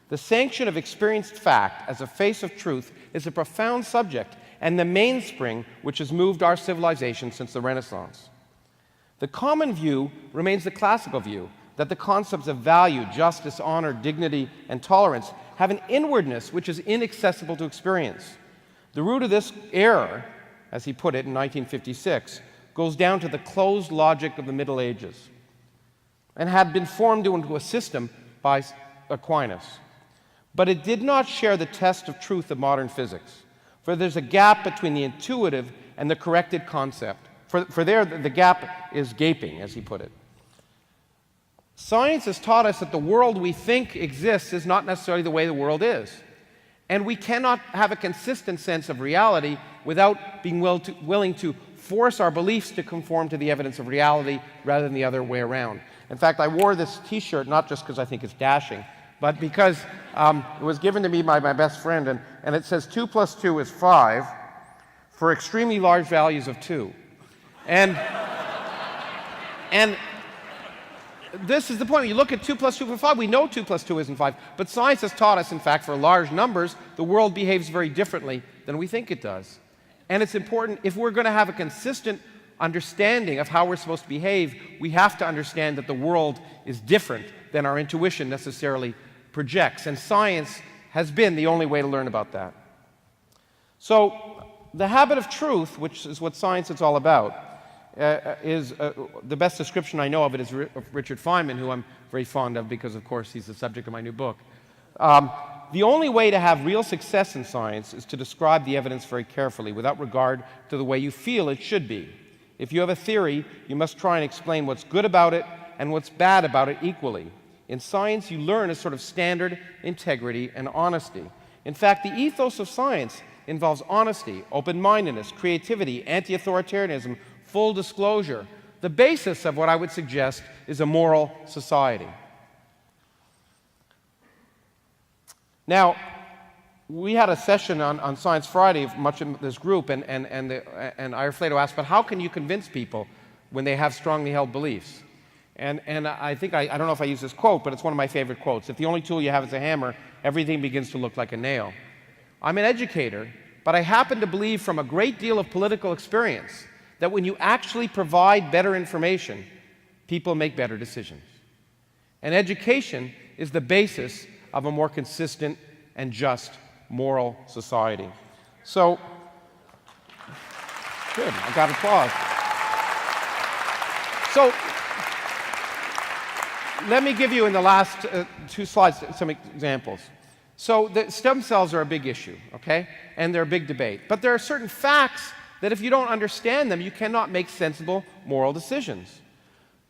The sanction of experienced fact as a face of truth is a profound subject and the mainspring which has moved our civilization since the Renaissance. The common view remains the classical view, that the concepts of value, justice, honor, dignity, and tolerance have an inwardness which is inaccessible to experience. The root of this error, as he put it in 1956, goes down to the closed logic of the Middle Ages and had been formed into a system by Aquinas. But it did not share the test of truth of modern physics, for there's a gap between the intuitive and the corrected concept. For there, the gap is gaping, as he put it. Science has taught us that the world we think exists is not necessarily the way the world is. And we cannot have a consistent sense of reality without being willing to force our beliefs to conform to the evidence of reality rather than the other way around. In fact, I wore this T-shirt not just because I think it's dashing, but because it was given to me by my best friend, and it says 2 + 2 is 5 for extremely large values of 2. And this is the point. When you look at 2 + 2 for 5, we know 2 + 2 isn't 5. But science has taught us, in fact, for large numbers, the world behaves very differently than we think it does. And it's important, if we're going to have a consistent understanding of how we're supposed to behave, we have to understand that the world is different than our intuition necessarily projects. And science has been the only way to learn about that. So the habit of truth, which is what science is all about, is the best description I know of it is of Richard Feynman, who I'm very fond of because, of course, he's the subject of my new book. The only way to have real success in science is to describe the evidence very carefully without regard to the way you feel it should be. If you have a theory, you must try and explain what's good about it and what's bad about it equally. In science, you learn a sort of standard integrity and honesty. In fact, the ethos of science involves honesty, open-mindedness, creativity, anti-authoritarianism, full disclosure. The basis of what I would suggest is a moral society. Now, we had a session on Science Friday, much of this group, and Ireflato asked, but how can you convince people when they have strongly held beliefs? And I think, I don't know if I use this quote, but it's one of my favorite quotes. If the only tool you have is a hammer, everything begins to look like a nail. I'm an educator, but I happen to believe from a great deal of political experience that when you actually provide better information, people make better decisions. And education is the basis of a more consistent and just moral society. So, good, I got applause. So, let me give you in the last 2 slides some examples. So the stem cells are a big issue, okay? And they're a big debate. But there are certain facts that if you don't understand them, you cannot make sensible moral decisions.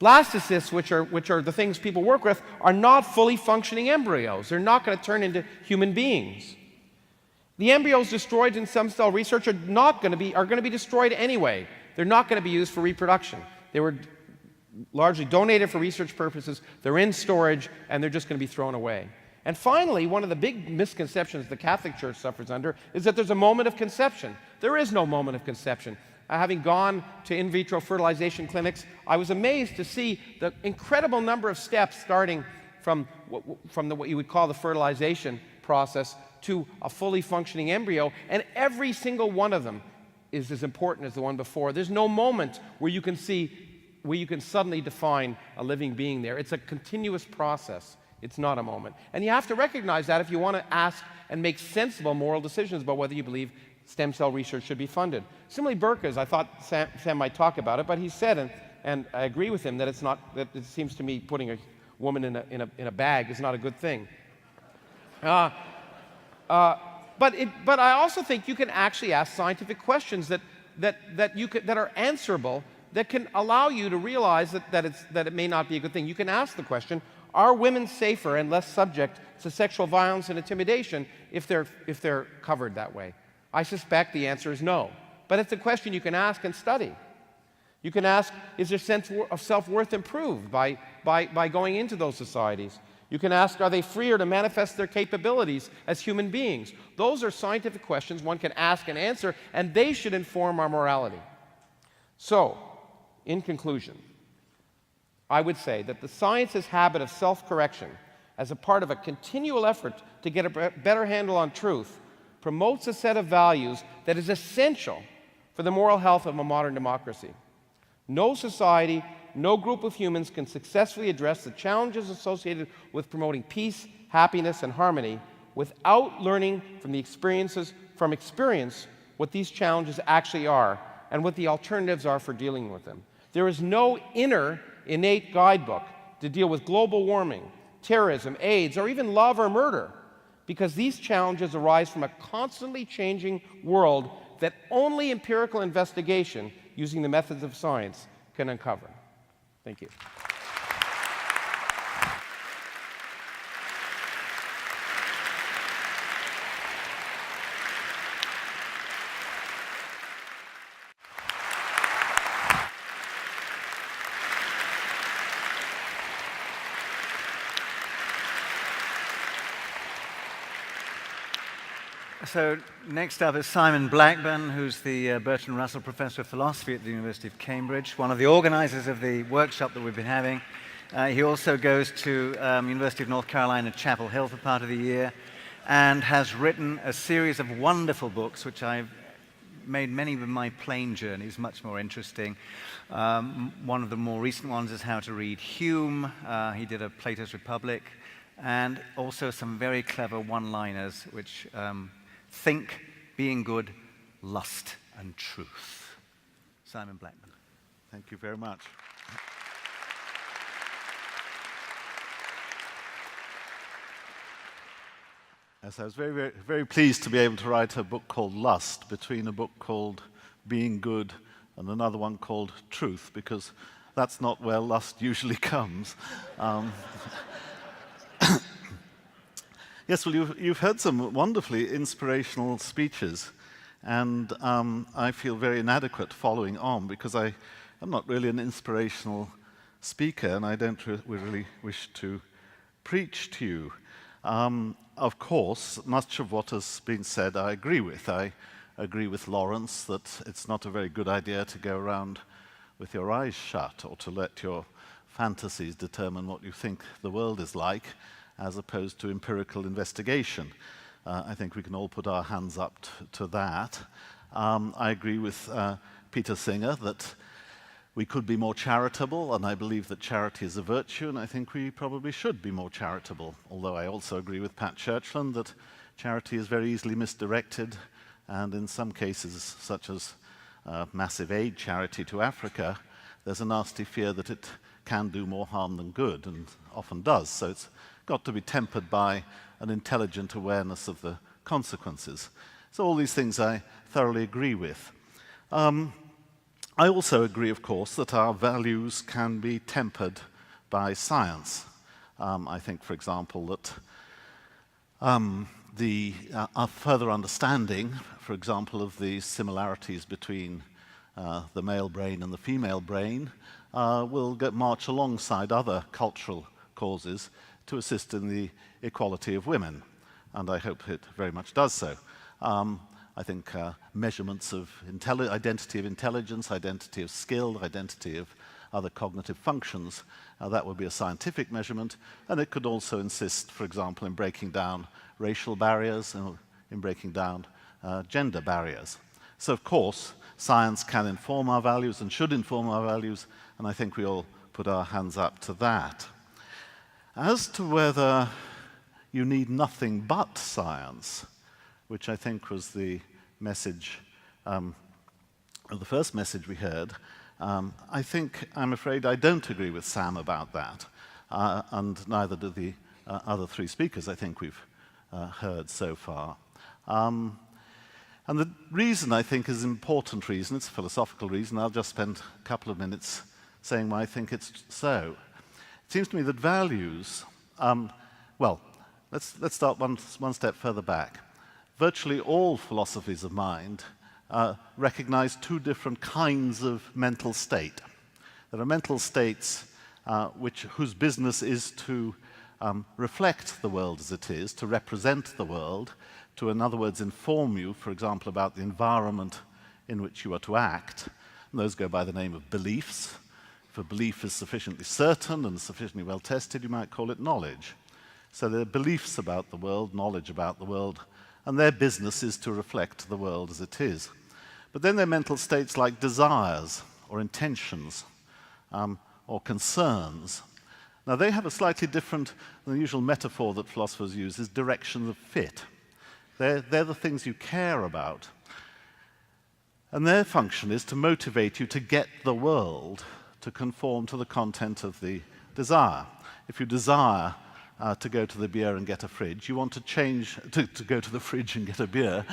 Blastocysts, which are the things people work with, are not fully functioning embryos. They're not going to turn into human beings. The embryos destroyed in stem cell research are going to be destroyed anyway. They're not going to be used for reproduction. They were largely donated for research purposes. They're in storage, and they're just going to be thrown away. And finally, one of the big misconceptions the Catholic Church suffers under is that there's a moment of conception. There is no moment of conception. Having gone to in vitro fertilization clinics, I was amazed to see the incredible number of steps starting from what you would call the fertilization process to a fully functioning embryo, and every single one of them is as important as the one before. There's no moment where you can suddenly define a living being there. It's a continuous process. It's not a moment. And you have to recognize that if you want to ask and make sensible moral decisions about whether you believe stem cell research should be funded. Similarly, Burkas, I thought Sam might talk about it, but he said, and I agree with him, that it seems to me putting a woman in a bag is not a good thing. But I also think you can actually ask scientific questions that are answerable, that can allow you to realize that it may not be a good thing. You can ask the question, are women safer and less subject to sexual violence and intimidation if they're covered that way? I suspect the answer is no. But it's a question you can ask and study. You can ask, is their sense of self-worth improved by going into those societies? You can ask, are they freer to manifest their capabilities as human beings? Those are scientific questions one can ask and answer, and they should inform our morality. So, in conclusion, I would say that the science's habit of self-correction as a part of a continual effort to get a better handle on truth promotes a set of values that is essential for the moral health of a modern democracy. No society, no group of humans can successfully address the challenges associated with promoting peace, happiness, and harmony without learning from experience what these challenges actually are and what the alternatives are for dealing with them. There is no innate guidebook to deal with global warming, terrorism, AIDS, or even love or murder, because these challenges arise from a constantly changing world that only empirical investigation using the methods of science can uncover. Thank you. So next up is Simon Blackburn, who's the Bertrand Russell Professor of Philosophy at the University of Cambridge, one of the organizers of the workshop that we've been having. He also goes to University of North Carolina, Chapel Hill for part of the year, and has written a series of wonderful books, which I've made many of my plane journeys much more interesting. One of the more recent ones is How to Read Hume. He did a Plato's Republic, and also some very clever one-liners, which think, being good, lust, and truth. Simon Blackburn. Thank you very much. Yes, I was very, very, very pleased to be able to write a book called Lust between a book called Being Good and another one called Truth, because that's not where lust usually comes. Yes, well, you've heard some wonderfully inspirational speeches, and I feel very inadequate following on because I am not really an inspirational speaker, and I don't really wish to preach to you. Of course, much of what has been said I agree with. I agree with Lawrence that it's not a very good idea to go around with your eyes shut or to let your fantasies determine what you think the world is like, as opposed to empirical investigation. I think we can all put our hands up to that. I agree with Peter Singer that we could be more charitable, and I believe that charity is a virtue, and I think we probably should be more charitable, although I also agree with Pat Churchland that charity is very easily misdirected, and in some cases, such as massive aid charity to Africa, there's a nasty fear that it can do more harm than good, and often does. So it's got to be tempered by an intelligent awareness of the consequences. So all these things I thoroughly agree with. I also agree, of course, that our values can be tempered by science. I think, for example, that our further understanding, for example, of the similarities between the male brain and the female brain will march alongside other cultural causes to assist in the equality of women, and I hope it very much does so. I think measurements of identity of intelligence, identity of skill, identity of other cognitive functions, that would be a scientific measurement, and it could also insist, for example, in breaking down racial barriers and in breaking down gender barriers. So, of course, science can inform our values and should inform our values, and I think we all put our hands up to that. As to whether you need nothing but science, which I think was the message, the first message we heard, I'm afraid I don't agree with Sam about that, and neither do the other three speakers I think we've heard so far. And the reason, I think, is an important reason. It's a philosophical reason. I'll just spend a couple of minutes saying why I think it's so. It seems to me that values, well, let's start one step further back. Virtually all philosophies of mind recognize two different kinds of mental state. There are mental states whose business is to reflect the world as it is, to represent the world, to, in other words, inform you, for example, about the environment in which you are to act. And those go by the name of beliefs. If a belief is sufficiently certain and sufficiently well tested, you might call it knowledge. So there are beliefs about the world, knowledge about the world, and their business is to reflect the world as it is. But then there are mental states like desires or intentions or concerns. Now they have a slightly different, the usual metaphor that philosophers use is directions of fit. They're the things you care about. And their function is to motivate you to get the world to conform to the content of the desire. If you desire to go to the beer and get a fridge, you want to change, to go to the fridge and get a beer.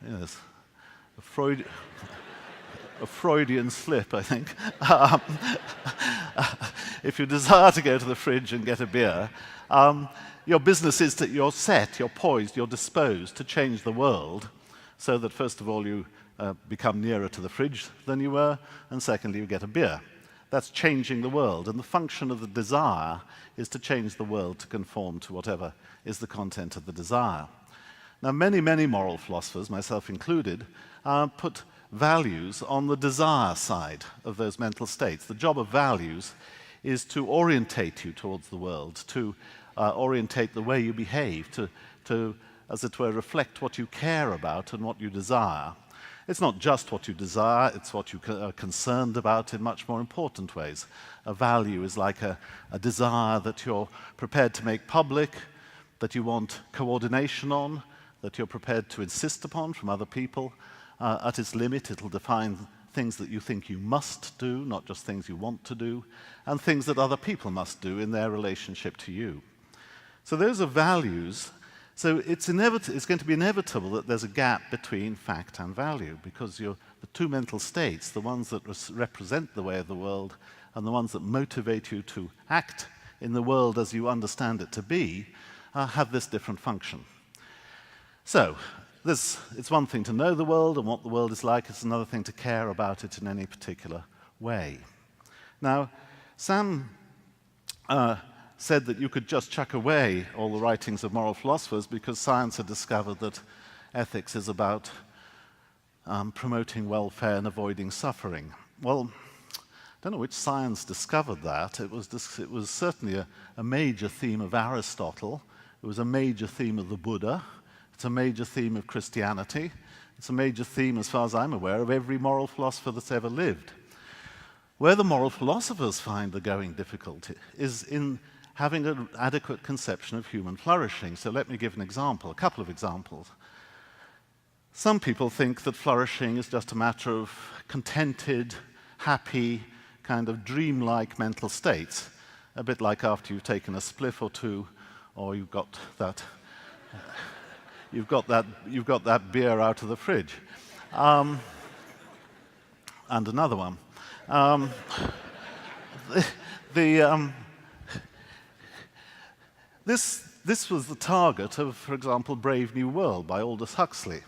Yes, a Freudian slip, I think. If you desire to go to the fridge and get a beer, your business is that you're set, you're poised, you're disposed to change the world so that, first of all, you become nearer to the fridge than you were, and secondly, you get a beer. That's changing the world, and the function of the desire is to change the world to conform to whatever is the content of the desire. Now, many, many moral philosophers, myself included, put values on the desire side of those mental states. The job of values is to orientate you towards the world, to orientate the way you behave, to, as it were, reflect what you care about and what you desire. It's not just what you desire, it's what you are concerned about in much more important ways. A value is like a desire that you're prepared to make public, that you want coordination on, that you're prepared to insist upon from other people. At its limit, it'll define things that you think you must do, not just things you want to do, and things that other people must do in their relationship to you. So those are values. So it's going to be inevitable that there's a gap between fact and value, because the two mental states, the ones that represent the way of the world and the ones that motivate you to act in the world as you understand it to be, have this different function. So it's one thing to know the world and what the world is like. It's another thing to care about it in any particular way. Now, Sam said that you could just chuck away all the writings of moral philosophers because science had discovered that ethics is about promoting welfare and avoiding suffering. Well, I don't know which science discovered that. It was certainly a major theme of Aristotle. It was a major theme of the Buddha. It's a major theme of Christianity. It's a major theme, as far as I'm aware, of every moral philosopher that's ever lived. Where the moral philosophers find the going difficult is in having an adequate conception of human flourishing. So let me give an example, a couple of examples. Some people think that flourishing is just a matter of contented, happy, kind of dreamlike mental states, a bit like after you've taken a spliff or two, or you've got that beer out of the fridge, and another one. This was the target of, for example, Brave New World by Aldous Huxley.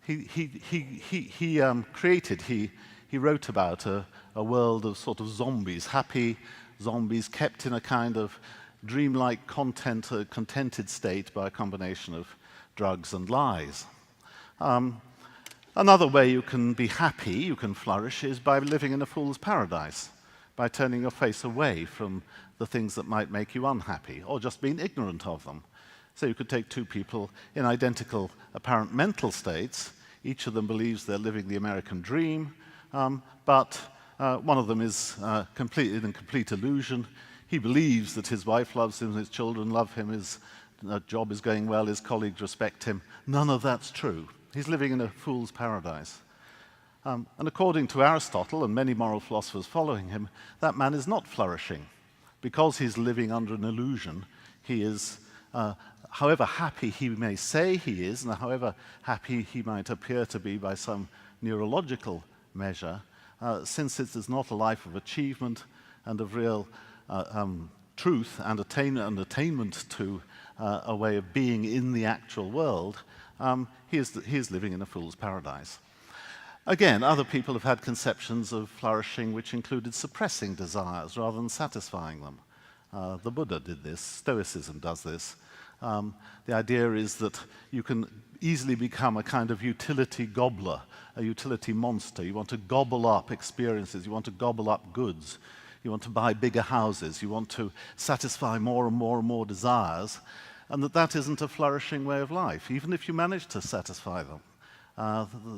He he wrote about a world of sort of zombies, happy zombies kept in a kind of dreamlike contented state by a combination of drugs and lies. Another way you can be happy, you can flourish, is by living in a fool's paradise, by turning your face away from the things that might make you unhappy, or just being ignorant of them. So you could take two people in identical apparent mental states. Each of them believes they're living the American dream, but one of them is in complete illusion. He believes that his wife loves him, his children love him, his job is going well, his colleagues respect him. None of that's true. He's living in a fool's paradise. And according to Aristotle and many moral philosophers following him, that man is not flourishing. Because he's living under an illusion, he is, however happy he may say he is, and however happy he might appear to be by some neurological measure, since it is not a life of achievement and of real truth and attainment to a way of being in the actual world, he is living in a fool's paradise. Again, other people have had conceptions of flourishing which included suppressing desires rather than satisfying them. The Buddha did this, Stoicism does this. The idea is that you can easily become a kind of utility gobbler, a utility monster. You want to gobble up experiences, you want to gobble up goods, you want to buy bigger houses, you want to satisfy more and more and more desires, and that isn't a flourishing way of life, even if you manage to satisfy them.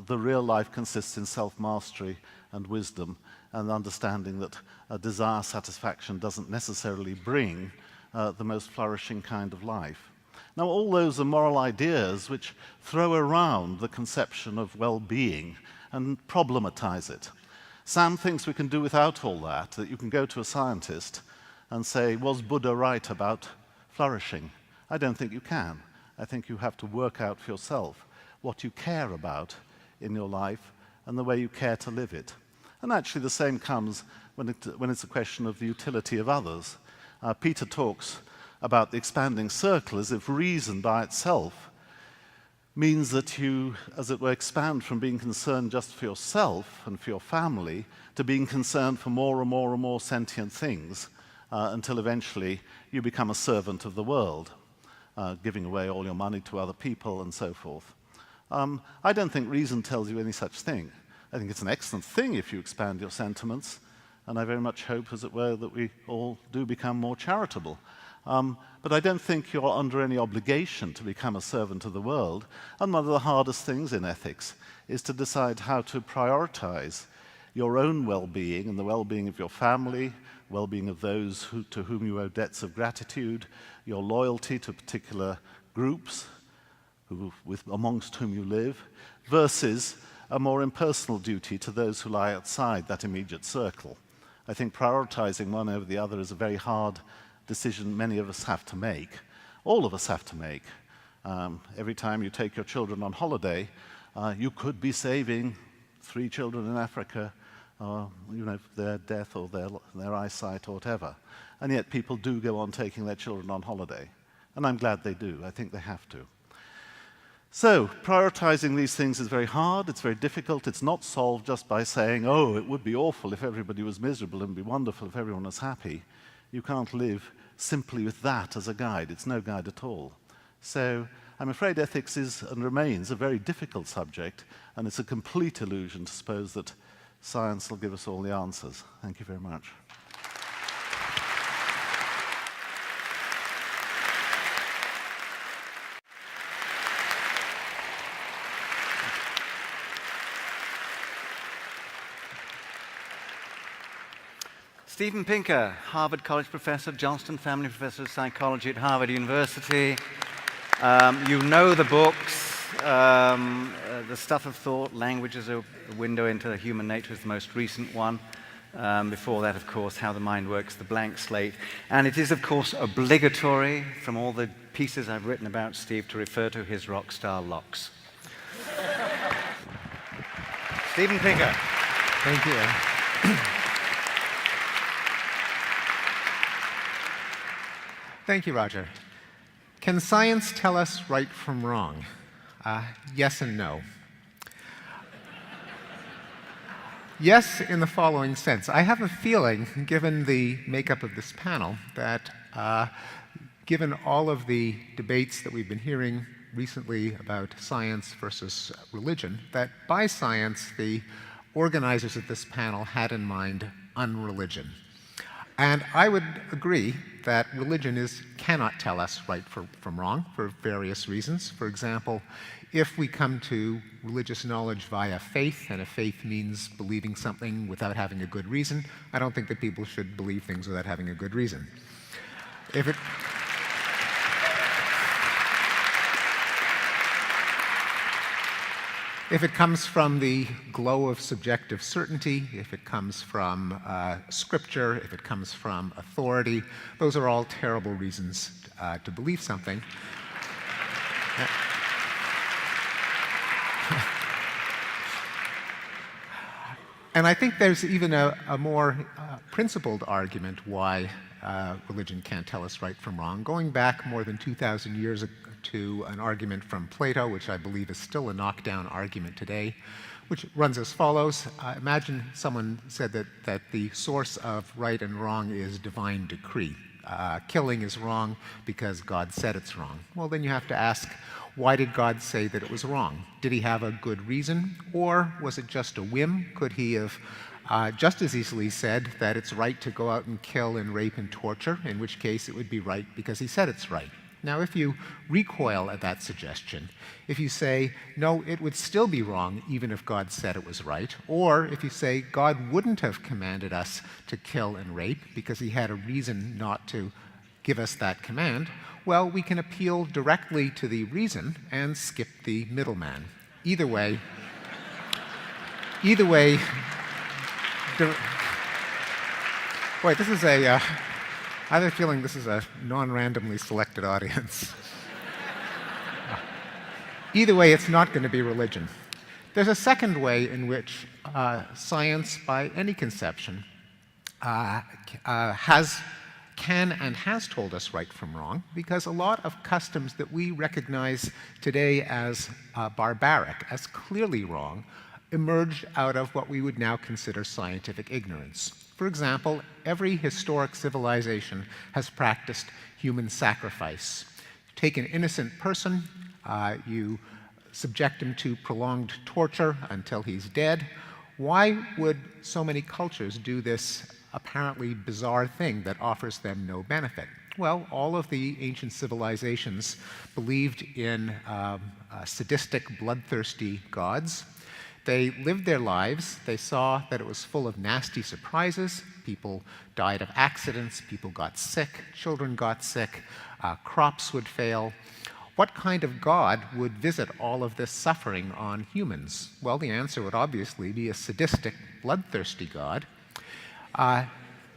The real life consists in self-mastery and wisdom and understanding that desire satisfaction doesn't necessarily bring the most flourishing kind of life. Now, all those are moral ideas which throw around the conception of well-being and problematize it. Sam thinks we can do without all that you can go to a scientist and say, was Buddha right about flourishing? I don't think you can. I think you have to work out for yourself what you care about in your life and the way you care to live it. And actually the same comes when it's a question of the utility of others. Peter talks about the expanding circle as if reason by itself means that you, as it were, expand from being concerned just for yourself and for your family to being concerned for more and more and more sentient things until eventually you become a servant of the world, giving away all your money to other people and so forth. I don't think reason tells you any such thing. I think it's an excellent thing if you expand your sentiments, and I very much hope, as it were, that we all do become more charitable. But I don't think you're under any obligation to become a servant of the world, and one of the hardest things in ethics is to decide how to prioritize your own well-being and the well-being of your family, well-being of those to whom you owe debts of gratitude, your loyalty to particular groups amongst whom you live, versus a more impersonal duty to those who lie outside that immediate circle. I think prioritizing one over the other is a very hard decision many of us have to make. All of us have to make. Every time you take your children on holiday, you could be saving 3 children in Africa, their death or their eyesight or whatever. And yet people do go on taking their children on holiday. And I'm glad they do. I think they have to. So, prioritizing these things is very hard, it's very difficult, it's not solved just by saying, oh, it would be awful if everybody was miserable and it would be wonderful if everyone was happy. You can't live simply with that as a guide, it's no guide at all. So, I'm afraid ethics is and remains a very difficult subject, and it's a complete illusion to suppose that science will give us all the answers. Thank you very much. Steven Pinker, Harvard College professor, Johnston Family Professor of Psychology at Harvard University. You know the books, The Stuff of Thought, Language as a Window into Human Nature is the most recent one. Before that, of course, How the Mind Works, The Blank Slate. And it is, of course, obligatory from all the pieces I've written about Steve to refer to his rock star locks. Steven Pinker. Thank you. Thank you, Roger. Can science tell us right from wrong? Yes and no. Yes, in the following sense. I have a feeling, given the makeup of this panel, that given all of the debates that we've been hearing recently about science versus religion, that by science, the organizers of this panel had in mind unreligion. And I would agree that religion cannot tell us right from wrong for various reasons. For example, if we come to religious knowledge via faith, and if faith means believing something without having a good reason, I don't think that people should believe things without having a good reason. If it comes from the glow of subjective certainty, if it comes from scripture, if it comes from authority, those are all terrible reasons to believe something. And I think there's even a more principled argument why religion can't tell us right from wrong. Going back more than 2,000 years to an argument from Plato, which I believe is still a knockdown argument today, which runs as follows. Imagine someone said that the source of right and wrong is divine decree. Killing is wrong because God said it's wrong. Well, then you have to ask, why did God say that it was wrong? Did he have a good reason, or was it just a whim? Could he have just as easily said that it's right to go out and kill and rape and torture, in which case it would be right because he said it's right? Now, if you recoil at that suggestion, if you say, no, it would still be wrong even if God said it was right, or if you say God wouldn't have commanded us to kill and rape because he had a reason not to give us that command, well, we can appeal directly to the reason and skip the middleman. Either way, boy, this is I have a feeling this is a non-randomly selected audience. Either way, it's not going to be religion. There's a second way in which science, by any conception, can and has told us right from wrong, because a lot of customs that we recognize today as barbaric, as clearly wrong, emerged out of what we would now consider scientific ignorance. For example, every historic civilization has practiced human sacrifice. You take an innocent person, you subject him to prolonged torture until he's dead. Why would so many cultures do this apparently bizarre thing that offers them no benefit? Well, all of the ancient civilizations believed in sadistic, bloodthirsty gods. They lived their lives. They saw that it was full of nasty surprises. People died of accidents. People got sick. Children got sick. Crops would fail. What kind of God would visit all of this suffering on humans? Well, the answer would obviously be a sadistic, bloodthirsty God.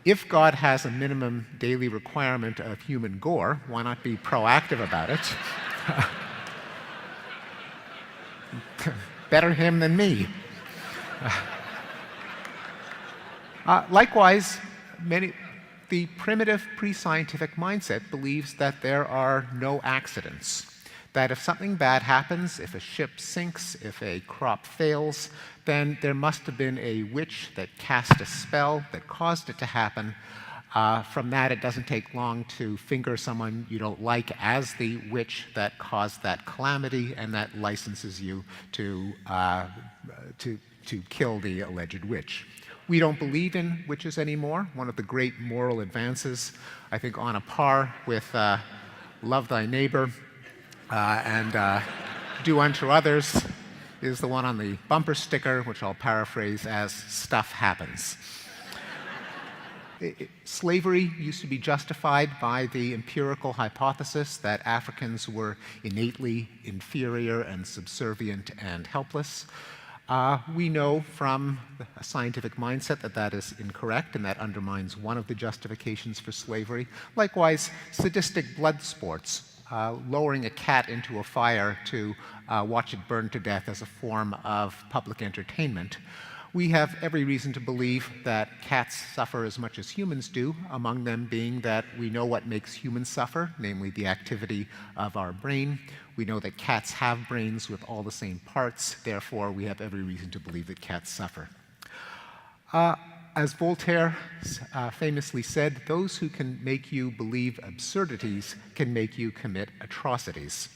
If God has a minimum daily requirement of human gore, why not be proactive about it? Better him than me. Likewise, the primitive pre-scientific mindset believes that there are no accidents. That if something bad happens, if a ship sinks, if a crop fails, then there must have been a witch that cast a spell that caused it to happen. From that, it doesn't take long to finger someone you don't like as the witch that caused that calamity, and that licenses you to kill the alleged witch. We don't believe in witches anymore. One of the great moral advances, I think on a par with love thy neighbor and do unto others, is the one on the bumper sticker, which I'll paraphrase as stuff happens. Slavery used to be justified by the empirical hypothesis that Africans were innately inferior and subservient and helpless. We know from a scientific mindset that that is incorrect, and that undermines one of the justifications for slavery. Likewise, sadistic blood sports, lowering a cat into a fire to watch it burn to death as a form of public entertainment. We have every reason to believe that cats suffer as much as humans do, among them being that we know what makes humans suffer, namely the activity of our brain. We know that cats have brains with all the same parts, therefore we have every reason to believe that cats suffer. As Voltaire famously said, those who can make you believe absurdities can make you commit atrocities.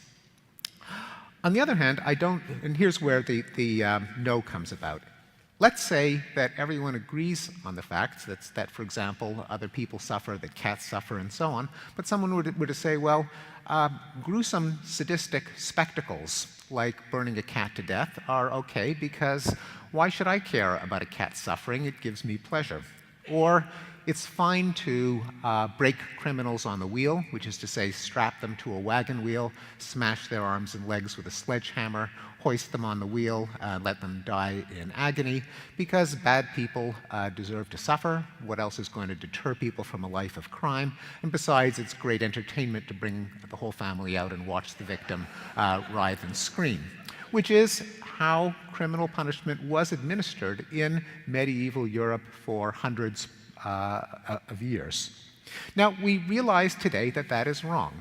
On the other hand, I don't, and here's where the no comes about. Let's say that everyone agrees on the facts, that, for example, other people suffer, that cats suffer, and so on, but someone were to say, well, gruesome sadistic spectacles, like burning a cat to death, are okay because why should I care about a cat suffering? It gives me pleasure. Or it's fine to break criminals on the wheel, which is to say strap them to a wagon wheel, smash their arms and legs with a sledgehammer, hoist them on the wheel, let them die in agony, because bad people deserve to suffer. What else is going to deter people from a life of crime? And besides, it's great entertainment to bring the whole family out and watch the victim writhe and scream, which is how criminal punishment was administered in medieval Europe for hundreds of years. Now, we realize today that that is wrong.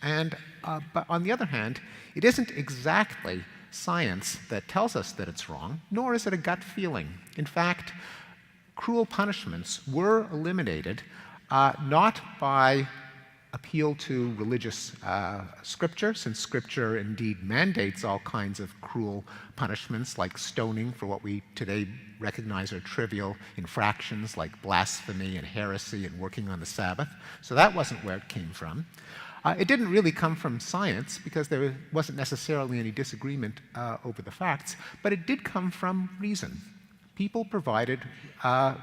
And, but on the other hand, it isn't exactly science that tells us that it's wrong, nor is it a gut feeling. In fact, cruel punishments were eliminated not by appeal to religious scripture, since scripture indeed mandates all kinds of cruel punishments like stoning for what we today recognize are trivial infractions like blasphemy and heresy and working on the Sabbath. So that wasn't where it came from. It didn't really come from science because there wasn't necessarily any disagreement over the facts, but it did come from reason. People provided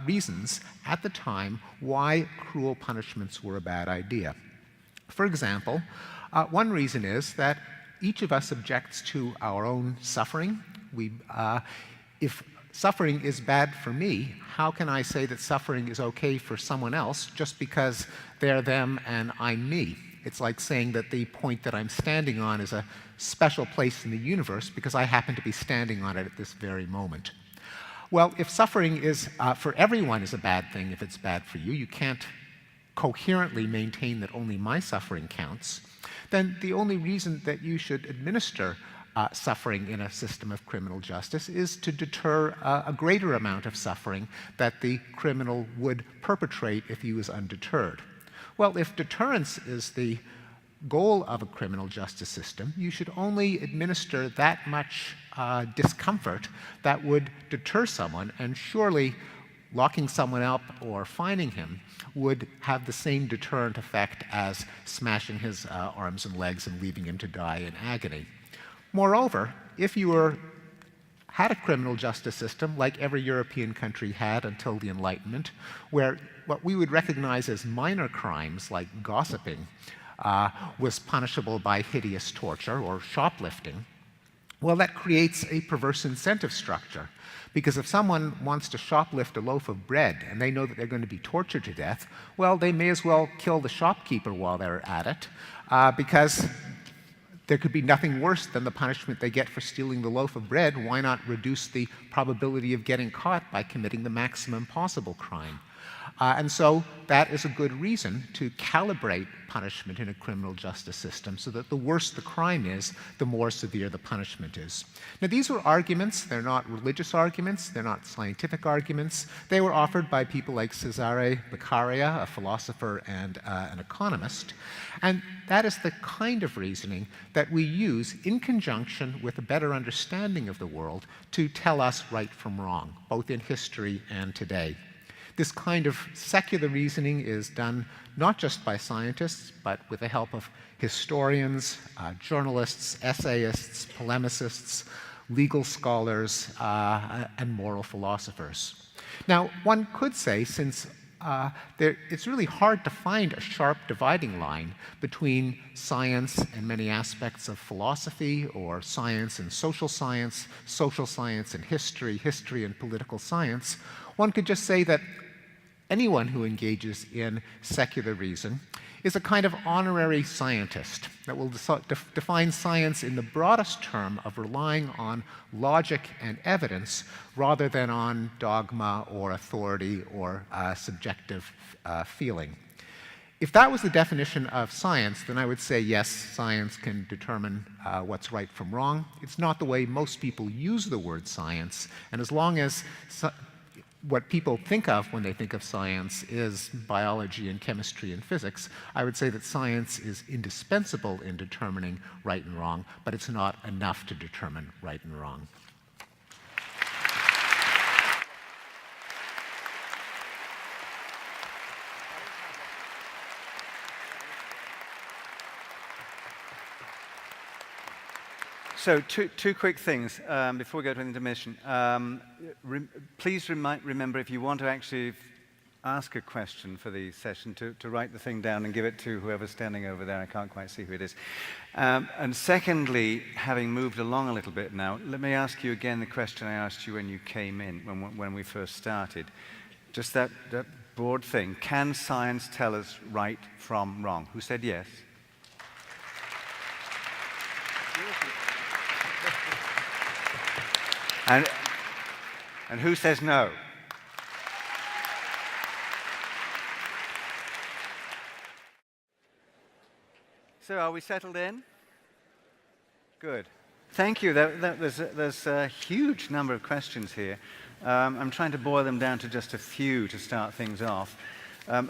reasons at the time why cruel punishments were a bad idea. For example, one reason is that each of us objects to our own suffering. If suffering is bad for me, how can I say that suffering is okay for someone else just because they're them and I'm me? It's like saying that the point that I'm standing on is a special place in the universe because I happen to be standing on it at this very moment. Well, if suffering is for everyone is a bad thing, if it's bad for you, you can't coherently maintain that only my suffering counts, then the only reason that you should administer suffering in a system of criminal justice is to deter a greater amount of suffering that the criminal would perpetrate if he was undeterred. Well, if deterrence is the goal of a criminal justice system, you should only administer that much discomfort that would deter someone, and surely locking someone up or fining him would have the same deterrent effect as smashing his arms and legs and leaving him to die in agony. Moreover, if you had a criminal justice system like every European country had until the Enlightenment, where what we would recognize as minor crimes like gossiping was punishable by hideous torture or shoplifting, well, that creates a perverse incentive structure. Because if someone wants to shoplift a loaf of bread and they know that they're going to be tortured to death, well, they may as well kill the shopkeeper while they're at it, because there could be nothing worse than the punishment they get for stealing the loaf of bread. Why not reduce the probability of getting caught by committing the maximum possible crime? And so that is a good reason to calibrate punishment in a criminal justice system so that the worse the crime is, the more severe the punishment is. Now, these were arguments. They're not religious arguments. They're not scientific arguments. They were offered by people like Cesare Beccaria, a philosopher and an economist. And that is the kind of reasoning that we use in conjunction with a better understanding of the world to tell us right from wrong, both in history and today. This kind of secular reasoning is done not just by scientists, but with the help of historians, journalists, essayists, polemicists, legal scholars, and moral philosophers. Now, one could say, since it's really hard to find a sharp dividing line between science and many aspects of philosophy, or science and social science and history, history and political science, one could just say that anyone who engages in secular reason is a kind of honorary scientist that will define science in the broadest term of relying on logic and evidence rather than on dogma or authority or subjective feeling. If that was the definition of science, then I would say yes, science can determine what's right from wrong. It's not the way most people use the word science, and as long as what people think of when they think of science is biology and chemistry and physics. I would say that science is indispensable in determining right and wrong, but it's not enough to determine right and wrong. So two quick things before we go to an intermission. Please remember, if you want to actually ask a question for the session, to write the thing down and give it to whoever's standing over there. I can't quite see who it is. And secondly, having moved along a little bit now, let me ask you again the question I asked you when you came in, when we first started. Just that broad thing. Can science tell us right from wrong? Who said yes? And who says no? So are we settled in? Good. Thank you. There's a huge number of questions here. I'm trying to boil them down to just a few to start things off.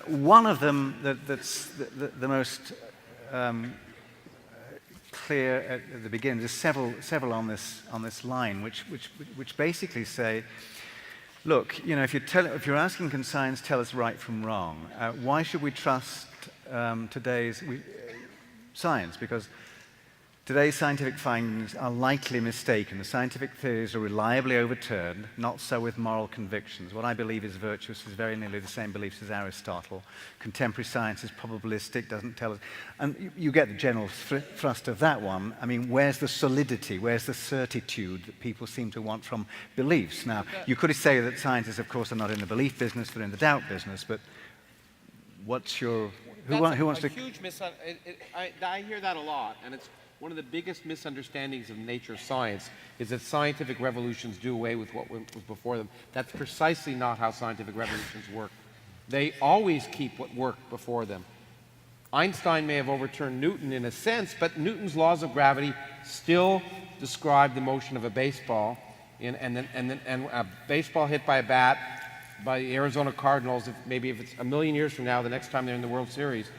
One of them that's the most clear at the beginning. There's several on this line, which basically say, look, you know, if you're asking, can science tell us right from wrong? Why should we trust today's science? Because today's scientific findings are likely mistaken. The scientific theories are reliably overturned, not so with moral convictions. What I believe is virtuous is very nearly the same beliefs as Aristotle. Contemporary science is probabilistic, doesn't tell us. And you get the general thrust of that one. I mean, where's the solidity? Where's the certitude that people seem to want from beliefs? Now, you could say that scientists, of course, are not in the belief business, they're in the doubt business, but what's your... Who wants to... Huge I hear that a lot, and it's one of the biggest misunderstandings of nature science is that scientific revolutions do away with what was before them. That's precisely not how scientific revolutions work. They always keep what worked before them. Einstein may have overturned Newton in a sense, but Newton's laws of gravity still describe the motion of a baseball, and a baseball hit by a bat by the Arizona Cardinals, maybe if it's a million years from now, the next time they're in the World Series,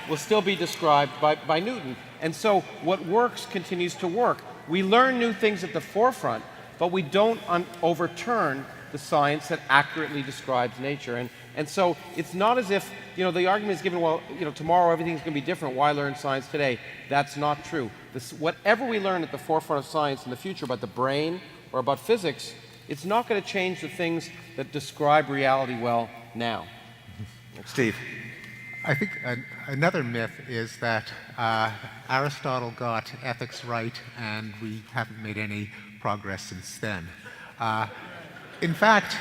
will still be described by Newton. And so what works continues to work. We learn new things at the forefront, but we don't overturn the science that accurately describes nature. And so it's not as if, you know, the argument is given, well, you know, tomorrow everything's going to be different. Why learn science today? That's not true. Whatever we learn at the forefront of science in the future about the brain or about physics, it's not going to change the things that describe reality well now. Steve. I think another myth is that Aristotle got ethics right and we haven't made any progress since then. In fact,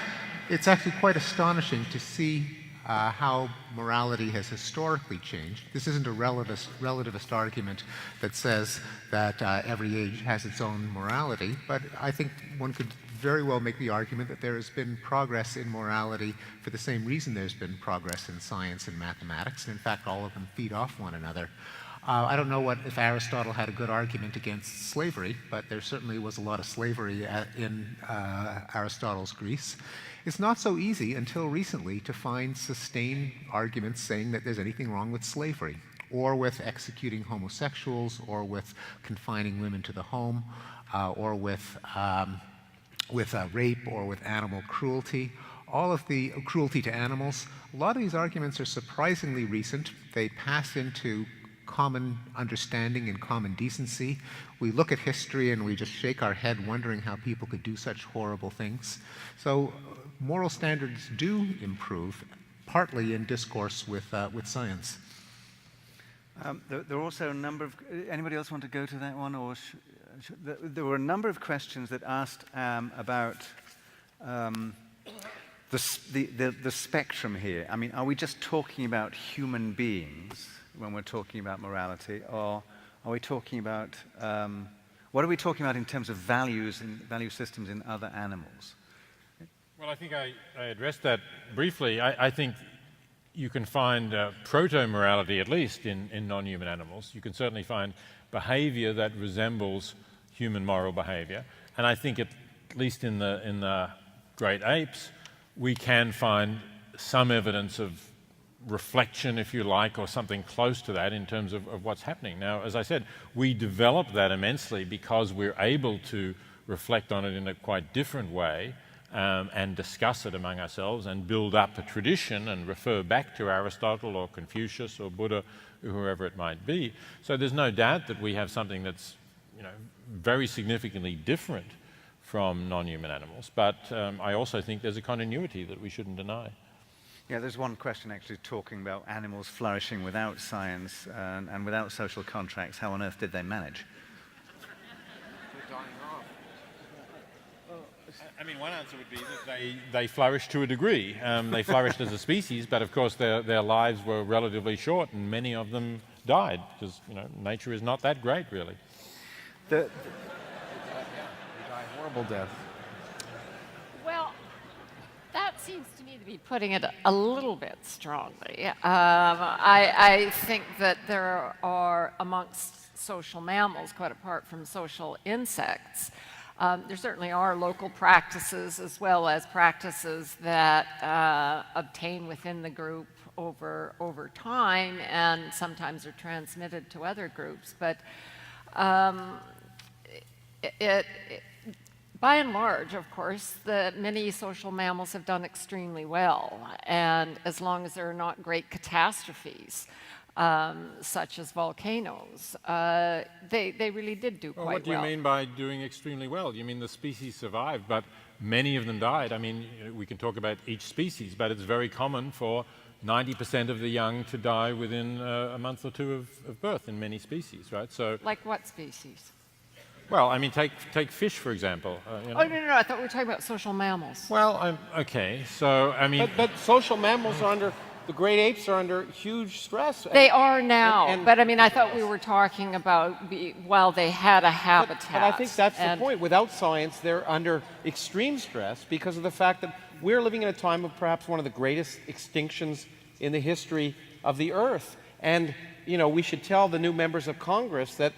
it's actually quite astonishing to see how morality has historically changed. This isn't a relativist argument that says that every age has its own morality, but I think one could very well make the argument that there has been progress in morality for the same reason there's been progress in science and mathematics, and in fact all of them feed off one another. I don't know if Aristotle had a good argument against slavery, but there certainly was a lot of slavery in Aristotle's Greece. It's not so easy until recently to find sustained arguments saying that there's anything wrong with slavery, or with executing homosexuals, or with confining women to the home, or with rape, or with animal cruelty. All of the cruelty to animals, a lot of these arguments are surprisingly recent. They pass into common understanding and common decency. We look at history and we just shake our head wondering how people could do such horrible things. So moral standards do improve, partly in discourse with science. There are also a number of... Anybody else want to go to that one? Or there were a number of questions that asked about the spectrum here. I mean, are we just talking about human beings when we're talking about morality, or are we talking about... what are we talking about in terms of values and value systems in other animals? Well, I think I addressed that briefly. I think you can find proto-morality, at least, in non-human animals. You can certainly find behavior that resembles human moral behavior. And I think at least in the great apes, we can find some evidence of reflection, if you like, or something close to that in terms of what's happening. Now, as I said, we develop that immensely because we're able to reflect on it in a quite different way and discuss it among ourselves and build up a tradition and refer back to Aristotle or Confucius or Buddha, or whoever it might be. So there's no doubt that we have something that's, very significantly different from non-human animals. But I also think there's a continuity that we shouldn't deny. Yeah, there's one question actually talking about animals flourishing without science and without social contracts. How on earth did they manage? I mean, one answer would be that they flourished to a degree. They flourished as a species, but of course their lives were relatively short, and many of them died because nature is not that great, really. They die horrible death. Well, that seems to me to be putting it a little bit strongly. I think that there are, amongst social mammals, quite apart from social insects, there certainly are local practices as well as practices that obtain within the group over time and sometimes are transmitted to other groups. But by and large, of course, many social mammals have done extremely well. And as long as there are not great catastrophes, such as volcanoes, they really did do quite well. What do you mean by doing extremely well? You mean the species survived, but many of them died. I mean, we can talk about each species, but it's very common for 90% of the young to die within a month or two of birth in many species, right? So, like what species? Well, I mean, take fish, for example. Oh, no, I thought we were talking about social mammals. Well, okay, so, I mean... But social mammals are under... The great apes are under huge stress. They are now, but I mean, I thought we were talking about while they had a habitat. But I think that's the point. Without science, they're under extreme stress because of the fact that we're living in a time of perhaps one of the greatest extinctions in the history of the Earth. And, we should tell the new members of Congress that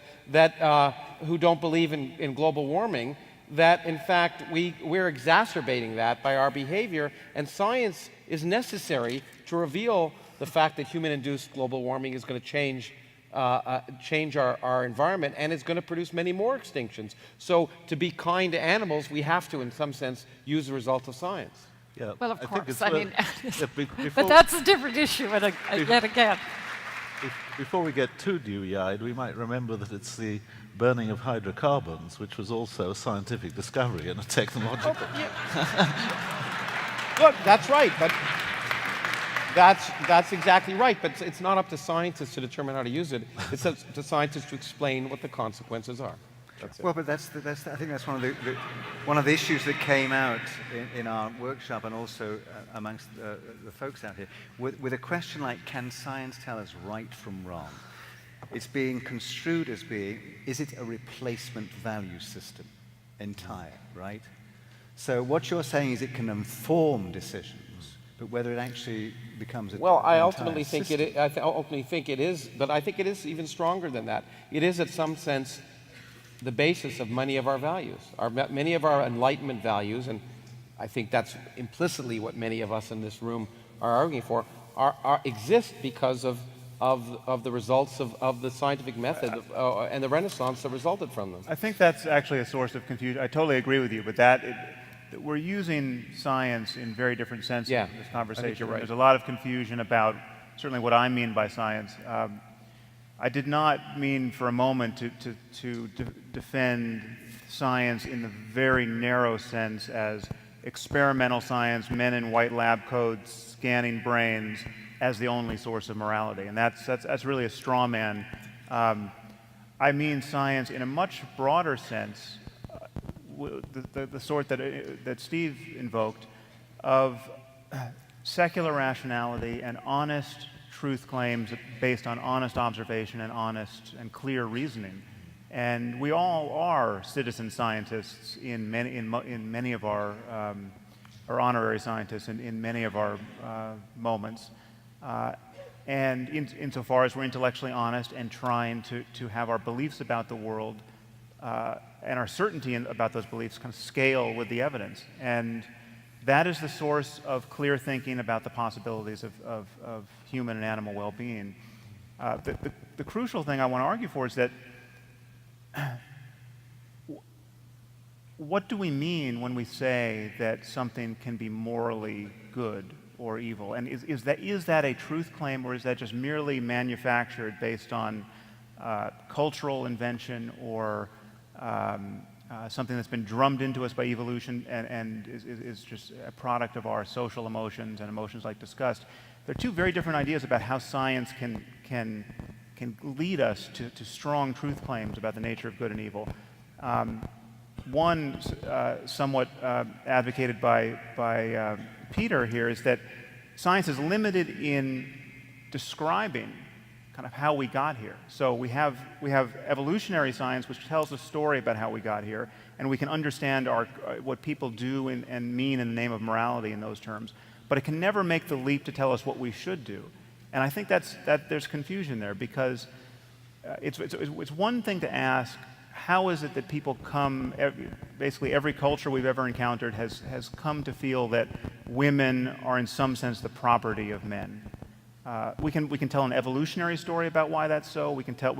who don't believe in global warming that, in fact, we're exacerbating that by our behavior, and science is necessary to reveal the fact that human-induced global warming is going to change our environment and is going to produce many more extinctions. So to be kind to animals, we have to, in some sense, use the result of science. Yeah, Well, of course, before, but that's a different issue yet again. Before we get too dewy-eyed, we might remember that it's the burning of hydrocarbons, which was also a scientific discovery and a technological... Look, that's right, but that's exactly right. But it's not up to scientists to determine how to use it. It's up to scientists to explain what the consequences are. That's it. Well, but I think that's one of the issues that came out in our workshop and also amongst the folks out here with a question like, can science tell us right from wrong? It's being construed as being, is it a replacement value system entire, right? So what you're saying is it can inform decisions, but whether it actually becomes a well, I entire ultimately think system. I ultimately think it is, but I think it is even stronger than that. It is, in some sense, the basis of many of our values, many of our Enlightenment values, and I think that's implicitly what many of us in this room are arguing for, exist because of the results of the scientific method and the Renaissance that resulted from them. I think that's actually a source of confusion. I totally agree with you, but that we're using science in very different senses in this conversation. I think you're right. There's a lot of confusion about certainly what I mean by science. I did not mean for a moment to defend science in the very narrow sense as experimental science, men in white lab coats scanning brains as the only source of morality, and that's really a straw man. I mean science in a much broader sense, the sort that Steve invoked, of secular rationality and honest truth claims based on honest observation and honest and clear reasoning. And we all are citizen scientists in many of our, or honorary scientists in many of our moments. And insofar as we're intellectually honest and trying to have our beliefs about the world and our certainty about those beliefs kind of scale with the evidence. And that is the source of clear thinking about the possibilities of human and animal well-being. The crucial thing I want to argue for is that what do we mean when we say that something can be morally good or evil? And is that a truth claim, or is that just merely manufactured based on cultural invention or something that's been drummed into us by evolution and is just a product of our social emotions and emotions like disgust? There are two very different ideas about how science can lead us to strong truth claims about the nature of good and evil. One, somewhat advocated by Peter here, is that science is limited in describing kind of how we got here. So we have evolutionary science, which tells a story about how we got here, and we can understand what people do and mean in the name of morality in those terms. But it can never make the leap to tell us what we should do. And I think that there's confusion there, because it's one thing to ask, how is it that people basically every culture we've ever encountered has come to feel that women are in some sense the property of men? We can tell an evolutionary story about why that's so. We can tell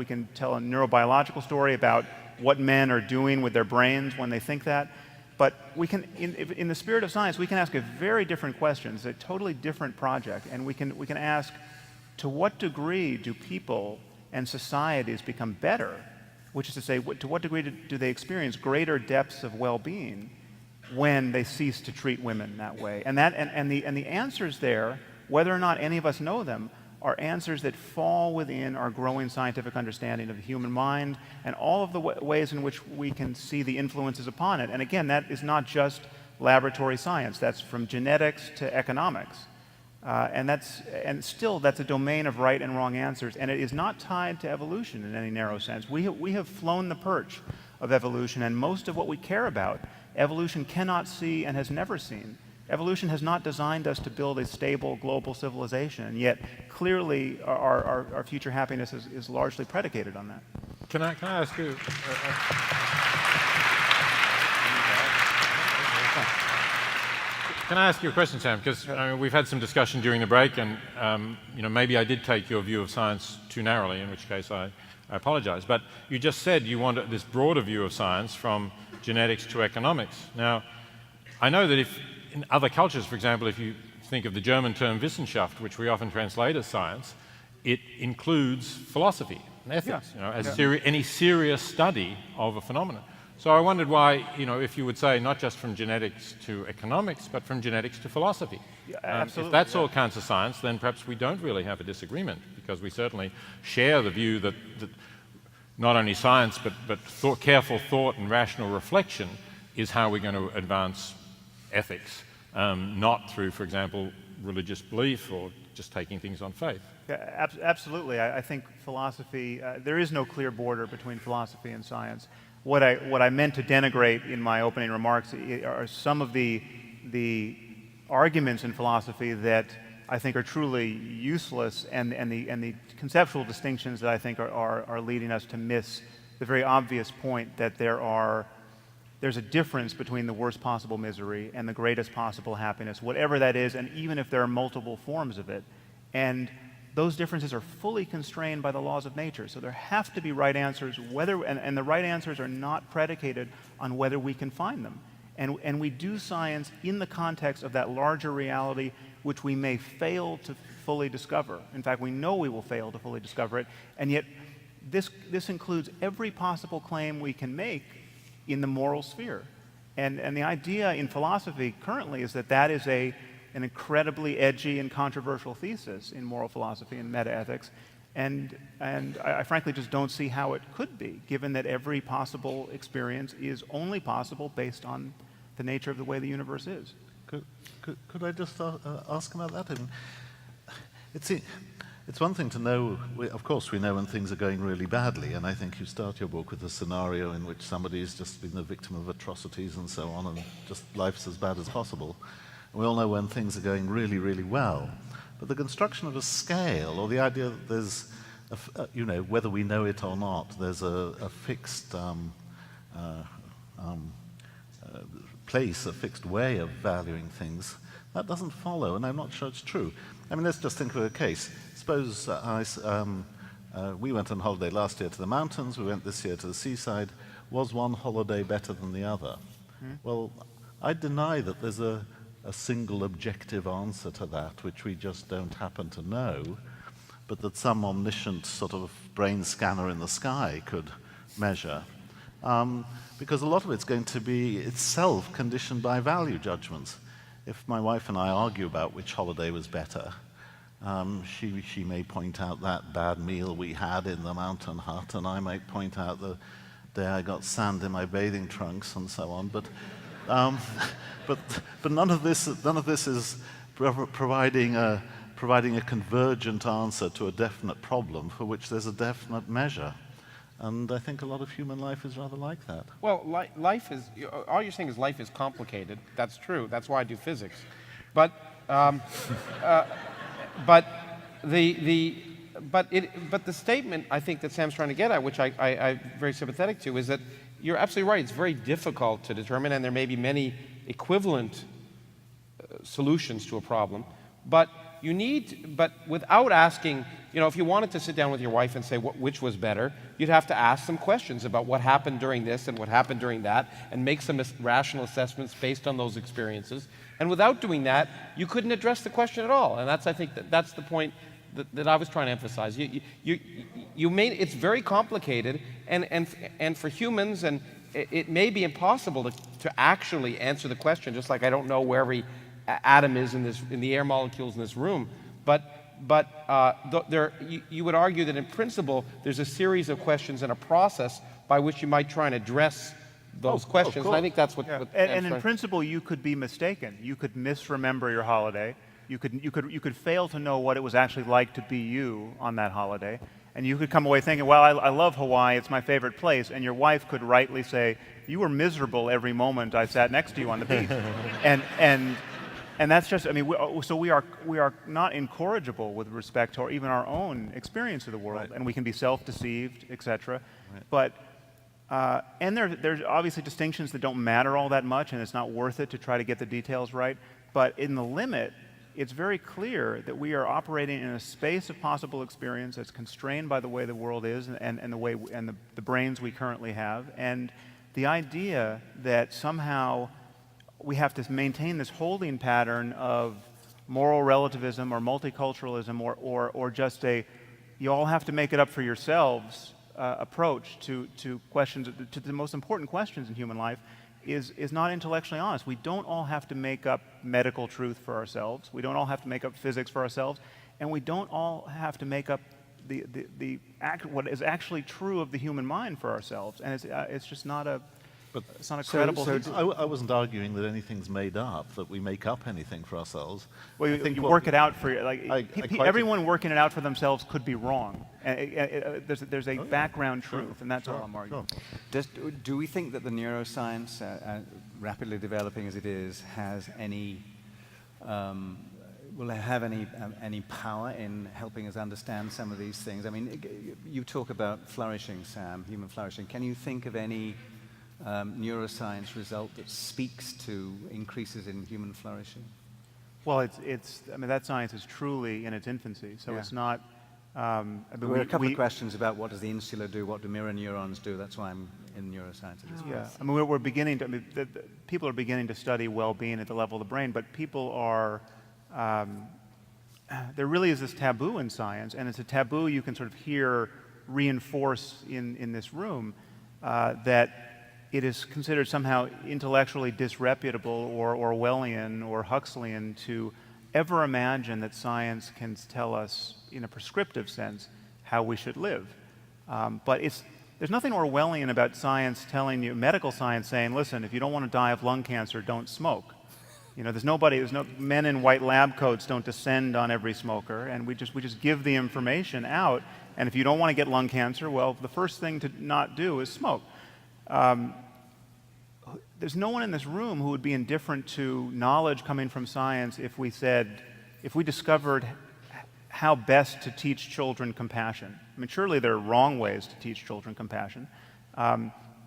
a neurobiological story about what men are doing with their brains when they think that. But we can, in the spirit of science, we can ask a very different question. It's a totally different project, and we can ask, to what degree do people and societies become better? Which is to say, to what degree do they experience greater depths of well-being when they cease to treat women that way? And the answers there, whether or not any of us know them, are answers that fall within our growing scientific understanding of the human mind and all of the ways in which we can see the influences upon it. And again, that is not just laboratory science. That's from genetics to economics. And still, that's a domain of right and wrong answers, and it is not tied to evolution in any narrow sense. We have flown the perch of evolution, and most of what we care about, evolution cannot see and has never seen. Evolution has not designed us to build a stable global civilization, and yet clearly our future happiness is largely predicated on that. Can I ask you? Can I ask you a question, Sam? Because we've had some discussion during the break, and maybe I did take your view of science too narrowly, in which case I apologize. But you just said you want this broader view of science from genetics to economics. Now, I know that if in other cultures, for example, if you think of the German term Wissenschaft, which we often translate as science, it includes philosophy and ethics, as any serious study of a phenomenon. So I wondered why, if you would say not just from genetics to economics, but from genetics to philosophy. Yeah, absolutely. If that's all counts as science, then perhaps we don't really have a disagreement, because we certainly share the view that not only science, but careful thought and rational reflection is how we're going to advance ethics, not through, for example, religious belief or just taking things on faith. Yeah, absolutely. I think philosophy, there is no clear border between philosophy and science. What I meant to denigrate in my opening remarks are some of the arguments in philosophy that I think are truly useless, and the conceptual distinctions that I think are leading us to miss the very obvious point that there's a difference between the worst possible misery and the greatest possible happiness, whatever that is, and even if there are multiple forms of it. And those differences are fully constrained by the laws of nature. So there have to be right answers, and the right answers are not predicated on whether we can find them. And we do science in the context of that larger reality, which we may fail to fully discover. In fact, we know we will fail to fully discover it, and yet this includes every possible claim we can make in the moral sphere. And the idea in philosophy currently is that is an incredibly edgy and controversial thesis in moral philosophy and metaethics, and I frankly just don't see how it could be, given that every possible experience is only possible based on the nature of the way the universe is. Could I just ask about that? I mean, it's one thing to know, of course we know when things are going really badly, and I think you start your book with a scenario in which somebody has just been the victim of atrocities and so on, and just life's as bad as possible. We all know when things are going really, really well. But the construction of a scale, or the idea that there's, whether we know it or not, there's a fixed place, a fixed way of valuing things, that doesn't follow, and I'm not sure it's true. I mean, let's just think of a case. Suppose we went on holiday last year to the mountains, we went this year to the seaside. Was one holiday better than the other? Well, I deny that there's a single objective answer to that, which we just don't happen to know, but that some omniscient sort of brain scanner in the sky could measure. Because a lot of it's going to be itself conditioned by value judgments. If my wife and I argue about which holiday was better, she may point out that bad meal we had in the mountain hut, and I might point out the day I got sand in my bathing trunks and so on. But none of this is providing a convergent answer to a definite problem for which there's a definite measure. And I think a lot of human life is rather like that. Well, life is, all you're saying is life is complicated. That's true. That's why I do physics. But, but the statement I think that Sam's trying to get at, which I'm very sympathetic to, is that you're absolutely right. It's very difficult to determine, and there may be many equivalent solutions to a problem. But but without asking, if you wanted to sit down with your wife and say which was better, you'd have to ask some questions about what happened during this and what happened during that, and make some rational assessments based on those experiences. And without doing that, you couldn't address the question at all. And I think that's the point that I was trying to emphasize. It's very complicated, and for humans, and it may be impossible to actually answer the question. Just like I don't know where every atom is in the air molecules in this room, but you would argue that in principle there's a series of questions and a process by which you might try and address those questions. And I think that's what. Yeah. And in principle, you could be mistaken. You could misremember your holiday. You could fail to know what it was actually like to be you on that holiday, and you could come away thinking, well, I love Hawaii, it's my favorite place, and your wife could rightly say, you were miserable every moment I sat next to you on the beach. And that's just, I mean, we are not incorrigible with respect to even our own experience of the world, right. And we can be self-deceived, etc. Right. But and there's obviously distinctions that don't matter all that much, and it's not worth it to try to get the details right. But in the limit, it's very clear that we are operating in a space of possible experience that's constrained by the way the world is and the brains we currently have, and the idea that somehow we have to maintain this holding pattern of moral relativism or multiculturalism or just you all have to make it up for yourselves approach to questions, to the most important questions in human life is not intellectually honest. We don't all have to make up medical truth for ourselves. We don't all have to make up physics for ourselves. And we don't all have to make up what is actually true of the human mind for ourselves. And it's just not a... But it's not a credible... I wasn't arguing that anything's made up, that we make up anything for ourselves. Well, you work it out for... everyone working it out for themselves could be wrong. There's a background truth, and that's all I'm arguing. Sure. Do we think that the neuroscience, rapidly developing as it is, has any... will it have any power in helping us understand some of these things? I mean, you talk about flourishing, Sam, human flourishing. Can you think of any... neuroscience result that speaks to increases in human flourishing? Well, I mean, that science is truly in its infancy, so it's not... there were a couple of questions about what does the insula do, what do mirror neurons do. That's why I'm in neuroscience at this point. Yeah, I mean, we're beginning to... I mean, people are beginning to study well-being at the level of the brain, but people are... there really is this taboo in science, and it's a taboo you can sort of hear reinforced in this room, that it is considered somehow intellectually disreputable or Orwellian or Huxleyan to ever imagine that science can tell us, in a prescriptive sense, how we should live. But there's nothing Orwellian about science telling you, medical science saying, listen, if you don't want to die of lung cancer, don't smoke. There's no men in white lab coats don't descend on every smoker, and we just give the information out, and if you don't want to get lung cancer, well, the first thing to not do is smoke. There's no one in this room who would be indifferent to knowledge coming from science if we discovered how best to teach children compassion. I mean, surely there are wrong ways to teach children compassion,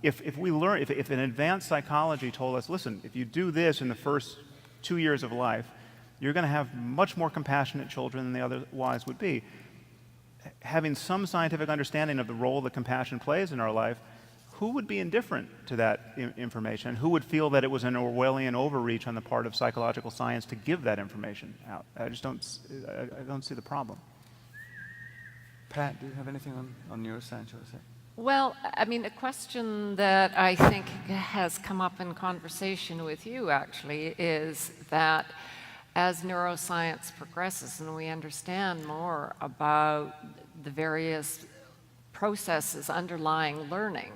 if an advanced psychology told us, listen, if you do this in the first 2 years of life, you're going to have much more compassionate children than they otherwise would be. Having some scientific understanding of the role that compassion plays in our life, who would be indifferent to that information? Who would feel that it was an Orwellian overreach on the part of psychological science to give that information out? I don't see the problem. Pat, do you have anything on neuroscience? Well, I mean, a question that I think has come up in conversation with you, actually, is that as neuroscience progresses and we understand more about the various processes underlying learning,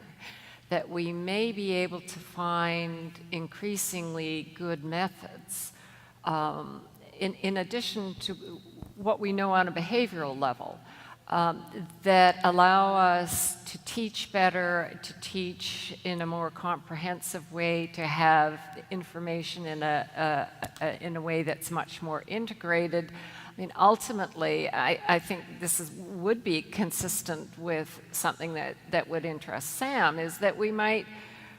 that we may be able to find increasingly good methods in addition to what we know on a behavioral level, that allow us to teach better, to teach in a more comprehensive way, to have information in a way that's much more integrated. I mean, ultimately, I think this would be consistent with something that would interest Sam, is that we might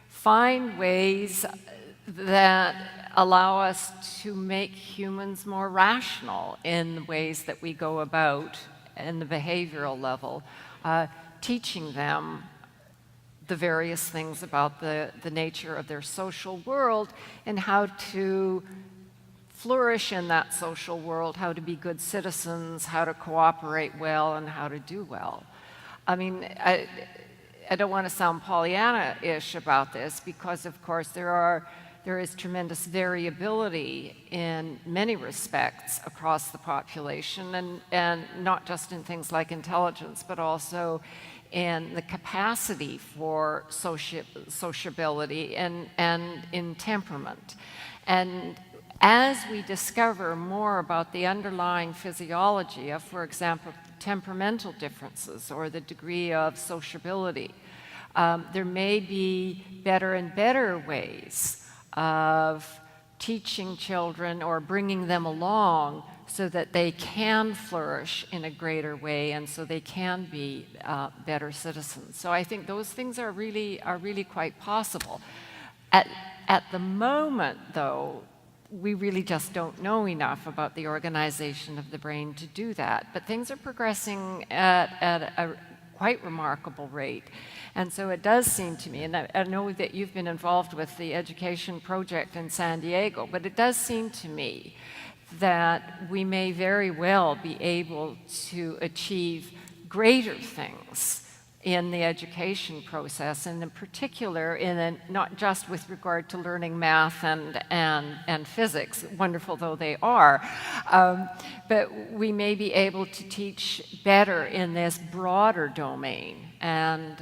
find ways that allow us to make humans more rational in the ways that we go about in the behavioral level, teaching them the various things about the nature of their social world and how to flourish in that social world, how to be good citizens, how to cooperate well, and how to do well. I mean, I don't want to sound Pollyanna-ish about this because, of course, there is tremendous variability in many respects across the population, and not just in things like intelligence, but also in the capacity for sociability and in temperament. And as we discover more about the underlying physiology of, for example, temperamental differences or the degree of sociability, there may be better and better ways of teaching children or bringing them along so that they can flourish in a greater way and so they can be better citizens. So I think those things are really quite possible. At the moment, though, we really just don't know enough about the organization of the brain to do that. But things are progressing at a quite remarkable rate. And so it does seem to me, and I know that you've been involved with the education project in San Diego, but it does seem to me that we may very well be able to achieve greater things in the education process, and in particular, not just with regard to learning math and physics, wonderful though they are, but we may be able to teach better in this broader domain. And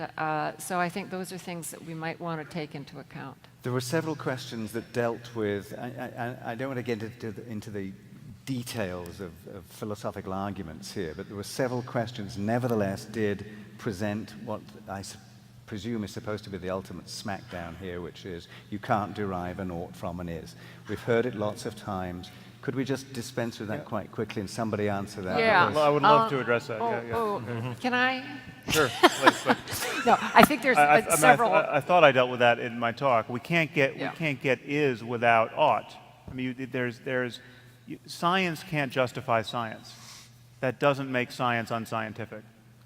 so I think those are things that we might want to take into account. There were several questions that dealt with, I don't want to get into the details of philosophical arguments here, but there were several questions nevertheless did present what I presume is supposed to be the ultimate smackdown here, which is you can't derive an ought from an is. We've heard it lots of times. Could we just dispense with that quite quickly and somebody answer that? Yeah. I would love to address that. Can I? Sure. No, I think there's several. I thought I dealt with that in my talk. We can't get is without ought. I mean, science can't justify science. That doesn't make science unscientific.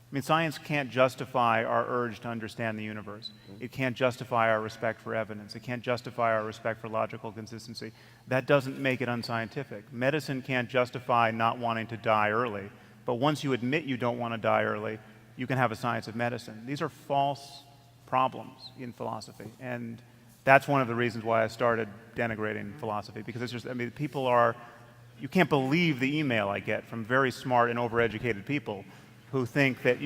I mean, science can't justify our urge to understand the universe. It can't justify our respect for evidence. It can't justify our respect for logical consistency. That doesn't make it unscientific. Medicine can't justify not wanting to die early. But once you admit you don't want to die early, you can have a science of medicine. These are false problems in philosophy. And that's one of the reasons why I started denigrating philosophy. Because it's just, I mean, you can't believe the email I get from very smart and overeducated people who think that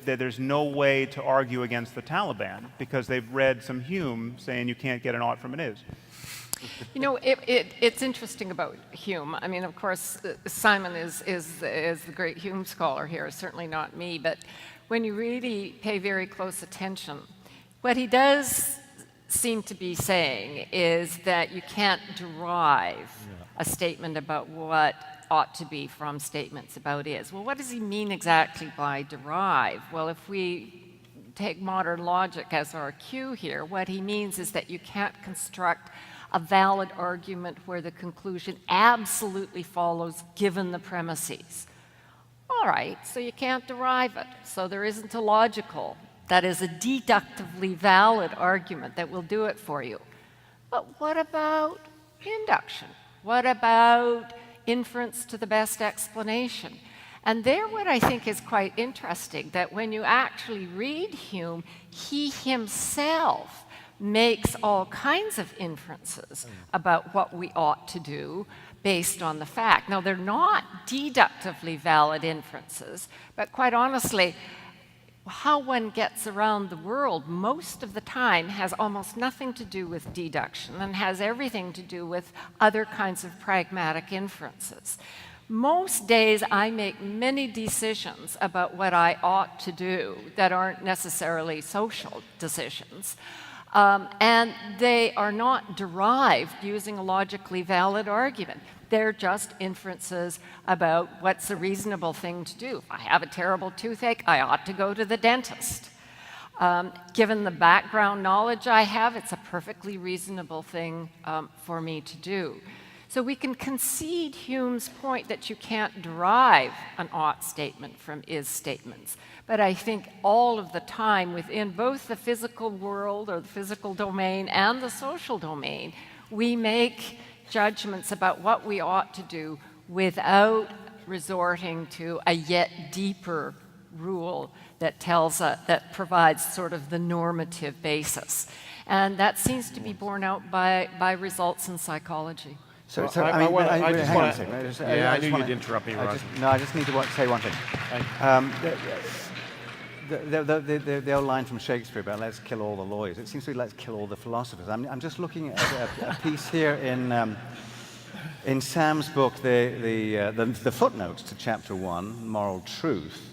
that there's no way to argue against the Taliban because they've read some Hume saying you can't get an ought from an is. You know, it's interesting about Hume. I mean, of course, Simon is the great Hume scholar here, certainly not me, but when you really pay very close attention, what he does seem to be saying is that you can't derive a statement about what ought to be from statements about is. Well, what does he mean exactly by derive? Well, if we take modern logic as our cue here, what he means is that you can't construct a valid argument where the conclusion absolutely follows given the premises. All right, so you can't derive it. So there isn't a logical, that is a deductively valid argument that will do it for you. But what about induction? What about inference to the best explanation? And there what I think is quite interesting, that when you actually read Hume, he himself makes all kinds of inferences about what we ought to do based on the fact. Now, they're not deductively valid inferences, but quite honestly, how one gets around the world most of the time has almost nothing to do with deduction and has everything to do with other kinds of pragmatic inferences. Most days I make many decisions about what I ought to do that aren't necessarily social decisions. And they are not derived using a logically valid argument. They're just inferences about what's a reasonable thing to do. If I have a terrible toothache, I ought to go to the dentist. Given the background knowledge I have, it's a perfectly reasonable thing for me to do. So we can concede Hume's point that you can't derive an ought statement from is statements. But I think all of the time within both the physical world or the physical domain and the social domain, we make judgments about what we ought to do without resorting to a yet deeper rule that that provides sort of the normative basis. And that seems to be borne out by results in psychology. So, Well, I just hang on a wanna- second. I knew you'd interrupt me, Roger. I just need to say one thing. The old line from Shakespeare about "let's kill all the lawyers," it seems to be "let's kill all the philosophers." I'm just looking at a piece here in Sam's book, the footnotes to Chapter 1, Moral Truth.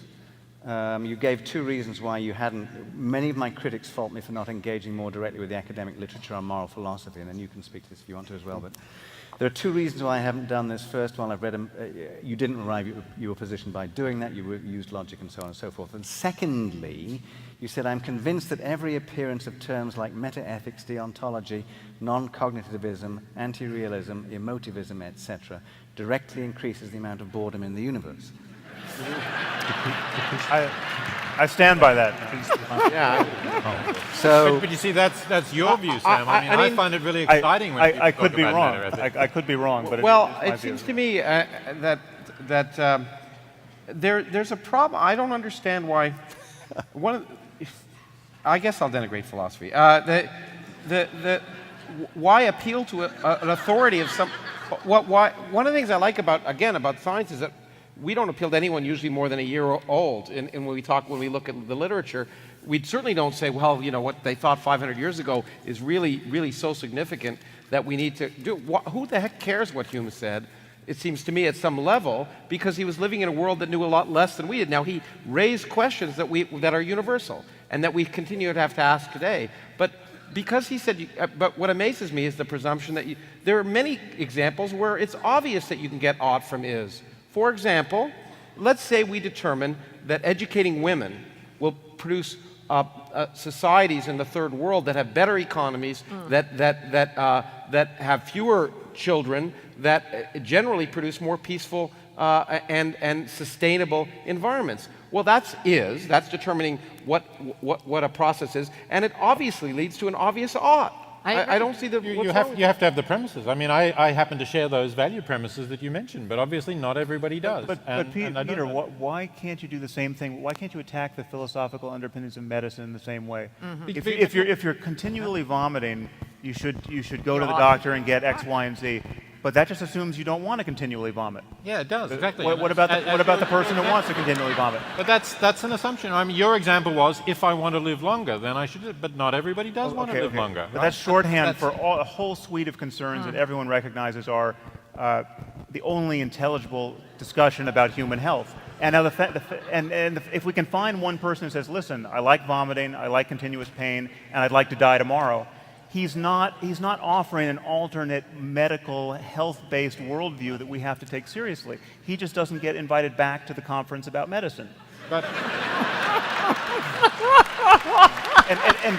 You gave two reasons why you hadn't. Many of my critics fault me for not engaging more directly with the academic literature on moral philosophy, and then you can speak to this if you want to as well. But there are two reasons why I haven't done this. First one, I've read you didn't arrive at your position by doing that. You used logic and so on and so forth. And secondly, you said, I'm convinced that every appearance of terms like metaethics, deontology, non-cognitivism, anti-realism, emotivism, etc., directly increases the amount of boredom in the universe. I stand by that. Yeah. So, But you see, that's your view, Sam. I mean, I find it really exciting when people I talk could be about wrong. meta-ethics. I could be wrong, but Well, it's my it view. seems to me that there's a problem. I don't understand why. I guess I'll denigrate philosophy. Why appeal to an authority of some? Why? One of the things I like about science is that we don't appeal to anyone usually more than a year old. And when we look at the literature, we certainly don't say, well, you know, what they thought 500 years ago is really, really so significant that we need to do. Who the heck cares what Hume said? It seems to me at some level, because he was living in a world that knew a lot less than we did. Now, he raised questions that are universal and that we continue to have to ask today. But because he said, but what amazes me is the presumption that there are many examples where it's obvious that you can get ought from is. For example, let's say we determine that educating women will produce societies in the third world that have better economies, that have fewer children, that generally produce more peaceful and sustainable environments. Well, that's determining what a process is, and it obviously leads to an obvious ought. I don't see the. You have to have the premises. I mean, I happen to share those value premises that you mentioned, but obviously not everybody does. But Peter, why can't you do the same thing? Why can't you attack the philosophical underpinnings of medicine in the same way? Mm-hmm. If you're continually vomiting, you should go to the doctor and get X, Y, and Z. But that just assumes you don't want to continually vomit. Yeah, it does, exactly. What about the person who wants to continually vomit? But that's an assumption. I mean, your example was, if I want to live longer, then I should. But not everybody does want to live longer. But that's shorthand for a whole suite of concerns that everyone recognizes are the only intelligible discussion about human health. And now if we can find one person who says, listen, I like vomiting, I like continuous pain, and I'd like to die tomorrow, he's not offering an alternate medical, health-based worldview that we have to take seriously. He just doesn't get invited back to the conference about medicine. But And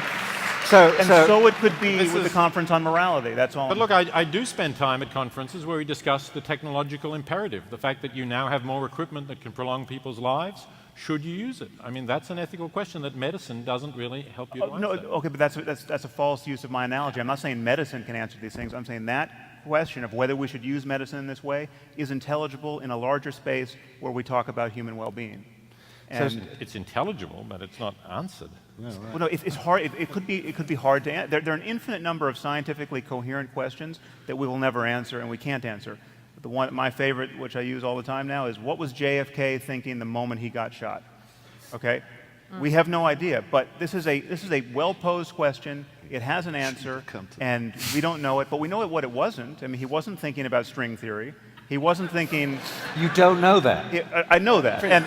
So, so it could be with the conference on morality. That's all. But look, I do spend time at conferences where we discuss the technological imperative, the fact that you now have more equipment that can prolong people's lives. Should you use it? I mean, that's an ethical question that medicine doesn't really help you to No, answer. okay, but that's a false use of my analogy. I'm not saying medicine can answer these things. I'm saying that question of whether we should use medicine in this way is intelligible in a larger space where we talk about human well-being. And It's intelligible, but it's not answered. well, no, it's hard. It could be hard to answer. There are an infinite number of scientifically coherent questions that we will never answer and we can't answer. My favorite, which I use all the time now, is what was JFK thinking the moment he got shot? Okay, we have no idea. But this is a well-posed question. It has an answer, and we don't know it. But we know what it wasn't. I mean, he wasn't thinking about string theory. He wasn't thinking. you don't know that. I know that, and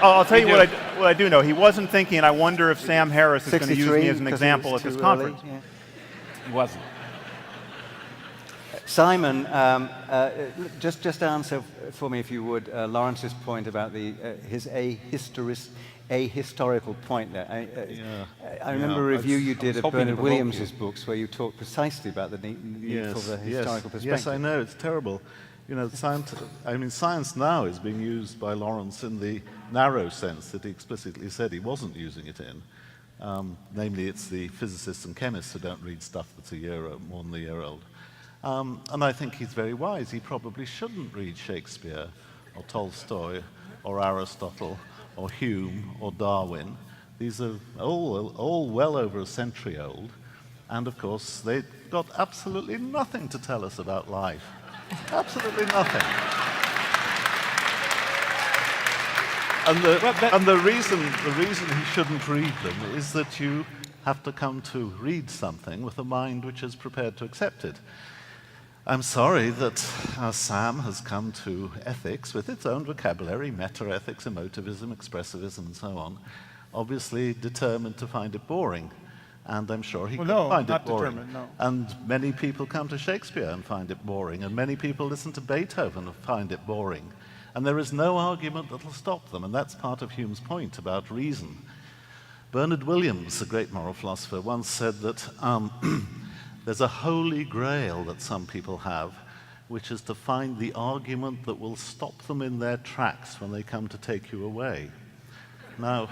I'll tell you what I do know. He wasn't thinking, I wonder if Sam Harris is going to use me as an 'cause it example was at this too conference. early, yeah. It wasn't. Simon, just answer for me, if you would, Lawrence's point about his ahistorical point there. I remember a review you did of Bernard Williams's books where you talked precisely about the need for the historical perspective. Yes, I know, it's terrible. You know, science now is being used by Lawrence in the narrow sense that he explicitly said he wasn't using it in. Namely, it's the physicists and chemists who don't read stuff that's more than a year old. And I think he's very wise. He probably shouldn't read Shakespeare or Tolstoy or Aristotle or Hume or Darwin. These are all well over a century old. And of course, they've got absolutely nothing to tell us about life. Absolutely nothing. And the reason he shouldn't read them is that you have to come to read something with a mind which is prepared to accept it. I'm sorry that Sam has come to ethics with its own vocabulary, meta-ethics, emotivism, expressivism, and so on, obviously determined to find it boring. And I'm sure he can find it boring. No. And many people come to Shakespeare and find it boring, and many people listen to Beethoven and find it boring. And there is no argument that will stop them, and that's part of Hume's point about reason. Bernard Williams, a great moral philosopher, once said that there's a holy grail that some people have, which is to find the argument that will stop them in their tracks when they come to take you away. Now,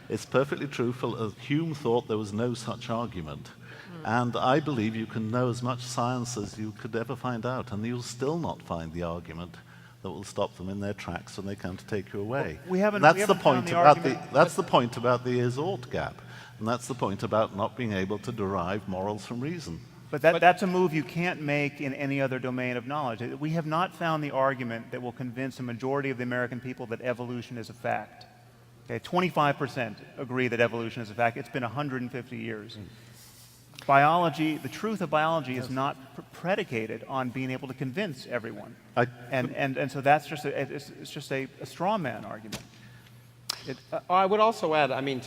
it's perfectly true. Hume thought there was no such argument. And I believe you can know as much science as you could ever find out, and you'll still not find the argument that will stop them in their tracks when they come to take you away. That's the point about the is-ought gap. And that's the point about not being able to derive morals from reason. But that's a move you can't make in any other domain of knowledge. We have not found the argument that will convince a majority of the American people that evolution is a fact. Okay, 25% agree that evolution is a fact. It's been 150 years. Biology, the truth of biology is not predicated on being able to convince everyone. And so that's just a straw man argument. I would also add, I mean,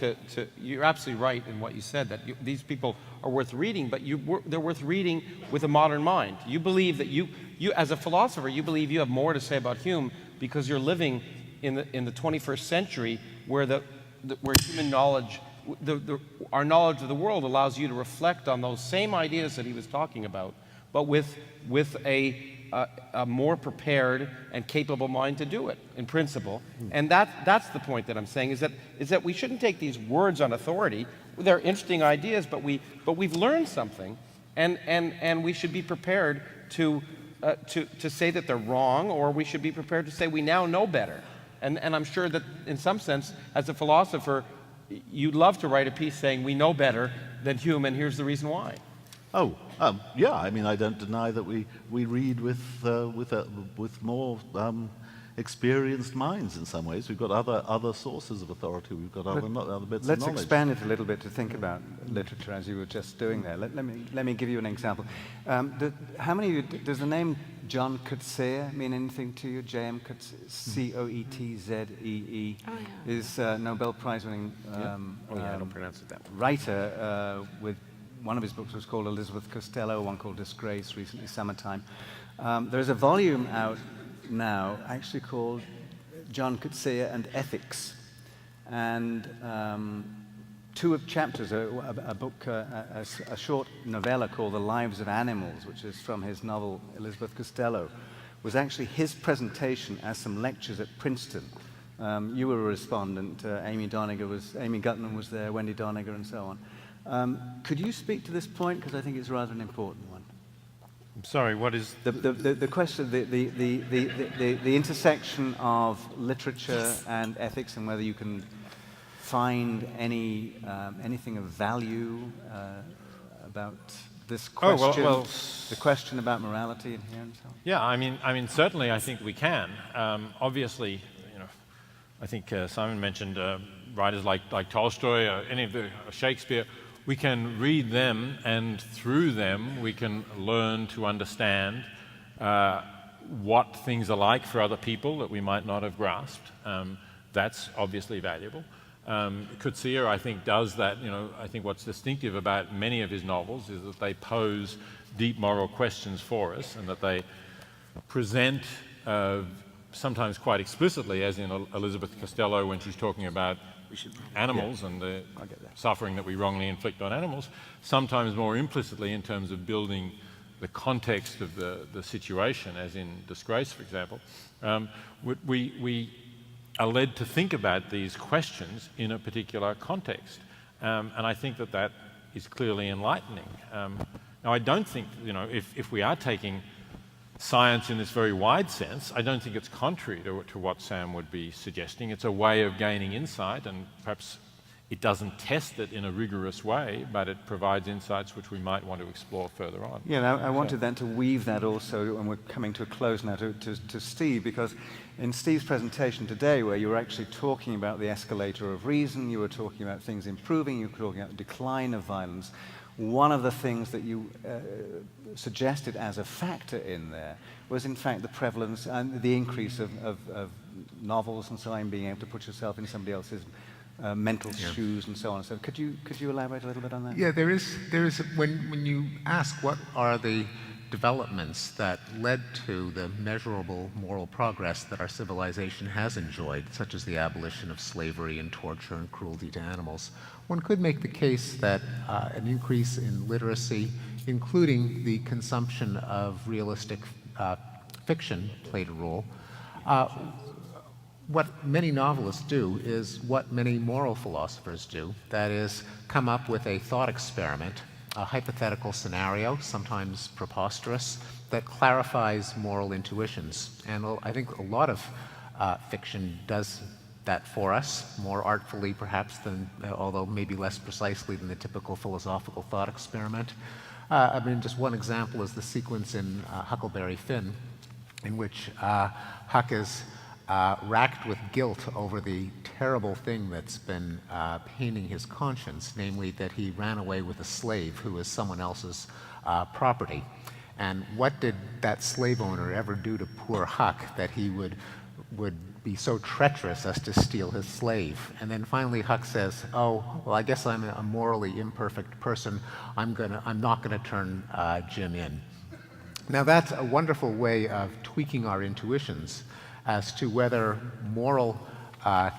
you're absolutely right in what you said, that these people are worth reading, but they're worth reading with a modern mind. You believe that you as a philosopher, you believe you have more to say about Hume because you're living in the 21st century where where human knowledge, our knowledge of the world allows you to reflect on those same ideas that he was talking about, but with a more prepared and capable mind to do it, in principle. And that's the point that I'm saying, is that we shouldn't take these words on authority. They're interesting ideas, but we've learned something, and we should be prepared to say that they're wrong, or we should be prepared to say we now know better. And I'm sure that in some sense, as a philosopher, you'd love to write a piece saying we know better than Hume, and here's the reason why. Yeah, I mean, I don't deny that we read with more experienced minds in some ways. We've got other sources of authority. We've got other bits of knowledge. Let's expand it a little bit to think about literature as you were just doing there. Let me give you an example. How many of you, does the name John Coetzee mean anything to you? J.M. Coetzee, Coetzee, is Nobel Prize-winning I don't pronounce it that way. writer with one of his books was called Elizabeth Costello, one called Disgrace, recently Summertime. There's a volume out now actually called John Coetzee and Ethics. And two of chapters, a book, a short novella called The Lives of Animals, which is from his novel Elizabeth Costello, was actually his presentation as some lectures at Princeton. You were a respondent, Amy Gutman was there, Wendy Doniger, and so on. Could you speak to this point? Because I think it's rather an important one. I'm sorry, what is... The question, the intersection of literature and ethics, and whether you can find anything of value about this question, the question about morality in here and so on. Yeah, I mean, certainly I think we can. Obviously, you know, I think Simon mentioned writers like Tolstoy or any of the Shakespeare. We can read them, and through them we can learn to understand what things are like for other people that we might not have grasped. That's obviously valuable. Coetzee, I think, does that. You know, I think what's distinctive about many of his novels is that they pose deep moral questions for us, and that they present sometimes quite explicitly, as in Elizabeth Costello when she's talking about animals and the suffering that we wrongly inflict on animals, sometimes more implicitly in terms of building the context of the situation, as in Disgrace, for example. We are led to think about these questions in a particular context. And I think that is clearly enlightening. Now, I don't think, you know, if we are taking science in this very wide sense, I don't think it's contrary to what Sam would be suggesting. It's a way of gaining insight, and perhaps it doesn't test it in a rigorous way, but it provides insights which we might want to explore further on. Yeah, I wanted then to weave that also, and we're coming to a close now, to Steve, because in Steve's presentation today, where you were actually talking about the escalator of reason, you were talking about things improving, you were talking about the decline of violence, one of the things that you suggested as a factor in there was, in fact, the prevalence and the increase of novels and so on, being able to put yourself in somebody else's mental shoes and so on. So could you elaborate a little bit on that? Yeah, there is when you ask what are the developments that led to the measurable moral progress that our civilization has enjoyed, such as the abolition of slavery and torture and cruelty to animals, one could make the case that an increase in literacy, including the consumption of realistic fiction, played a role. What many novelists do is what many moral philosophers do, that is, come up with a thought experiment, a hypothetical scenario, sometimes preposterous, that clarifies moral intuitions. And I think a lot of fiction does that for us, more artfully perhaps than, although maybe less precisely than the typical philosophical thought experiment. I mean, just one example is the sequence in Huckleberry Finn, in which Huck is racked with guilt over the terrible thing that's been paining his conscience, namely that he ran away with a slave who was someone else's property. And what did that slave owner ever do to poor Huck that he would be so treacherous as to steal his slave? And then finally Huck says, "Oh, well, I guess I'm a morally imperfect person. I'm not gonna turn Jim in." Now that's a wonderful way of tweaking our intuitions as to whether moral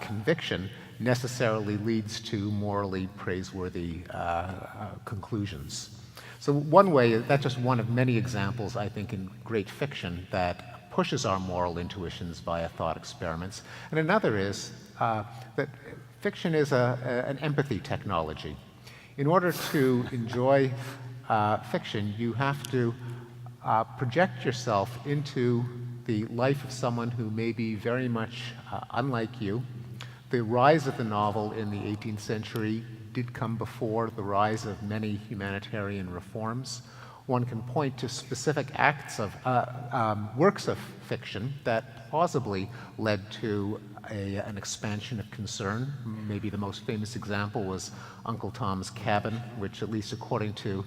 conviction necessarily leads to morally praiseworthy conclusions. So one way, that's just one of many examples, I think, in great fiction that pushes our moral intuitions via thought experiments. And another is that fiction is an empathy technology. In order to enjoy fiction, you have to project yourself into the life of someone who may be very much unlike you. The rise of the novel in the 18th century did come before the rise of many humanitarian reforms. One can point to specific acts of works of fiction that plausibly led to an expansion of concern. Maybe the most famous example was Uncle Tom's Cabin, which, at least according to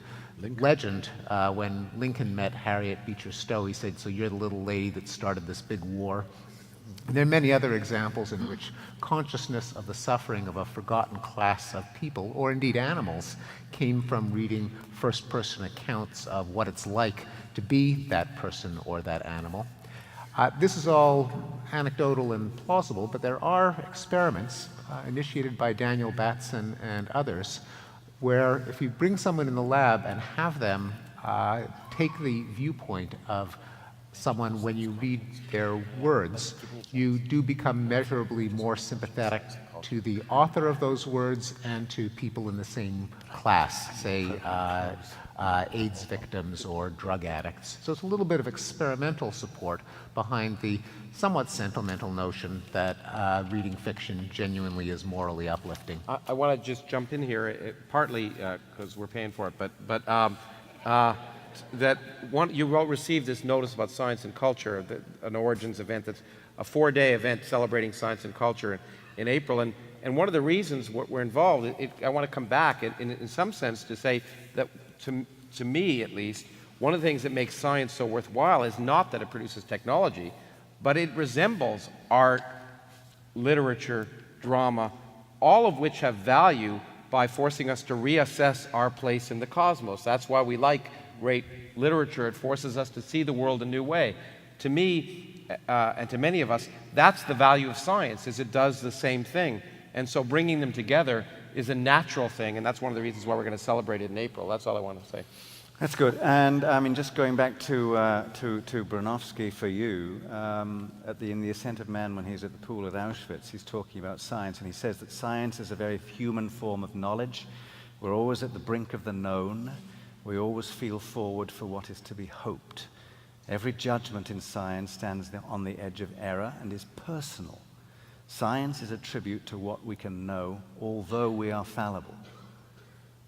legend, when Lincoln met Harriet Beecher Stowe, he said, "So you're the little lady that started this big war." And there are many other examples in which consciousness of the suffering of a forgotten class of people, or indeed animals, came from reading first-person accounts of what it's like to be that person or that animal. This is all anecdotal and plausible, but there are experiments initiated by Daniel Batson and others, where if you bring someone in the lab and have them take the viewpoint of someone when you read their words, you do become measurably more sympathetic to the author of those words and to people in the same class, say AIDS victims or drug addicts. So it's a little bit of experimental support behind the somewhat sentimental notion that reading fiction genuinely is morally uplifting. I want to just jump in here, partly because we're paying for it, but you all received this notice about science and culture, an Origins event that's a 4-day event celebrating science and culture in April. And one of the reasons we're involved, I want to come back in some sense to say that, to me at least, one of the things that makes science so worthwhile is not that it produces technology, but it resembles art, literature, drama, all of which have value by forcing us to reassess our place in the cosmos. That's why we like great literature. It forces us to see the world a new way. To me, and to many of us, that's the value of science, is it does the same thing. And so bringing them together is a natural thing, and that's one of the reasons why we're going to celebrate it in April. That's all I want to say. That's good. And I mean, just going back to Bronowski for you, in The Ascent of Man, when he's at the pool at Auschwitz, he's talking about science, and he says that science is a very human form of knowledge. We're always at the brink of the known. We always feel forward for what is to be hoped. Every judgment in science stands on the edge of error and is personal. Science is a tribute to what we can know, although we are fallible.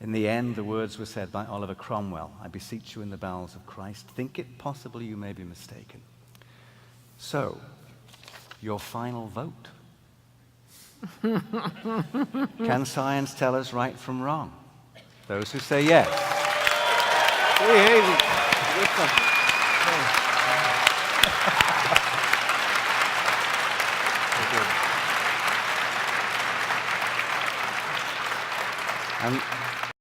In the end, the words were said by Oliver Cromwell, "I beseech you in the bowels of Christ, think it possible you may be mistaken." So, your final vote. Can science tell us right from wrong? Those who say yes. And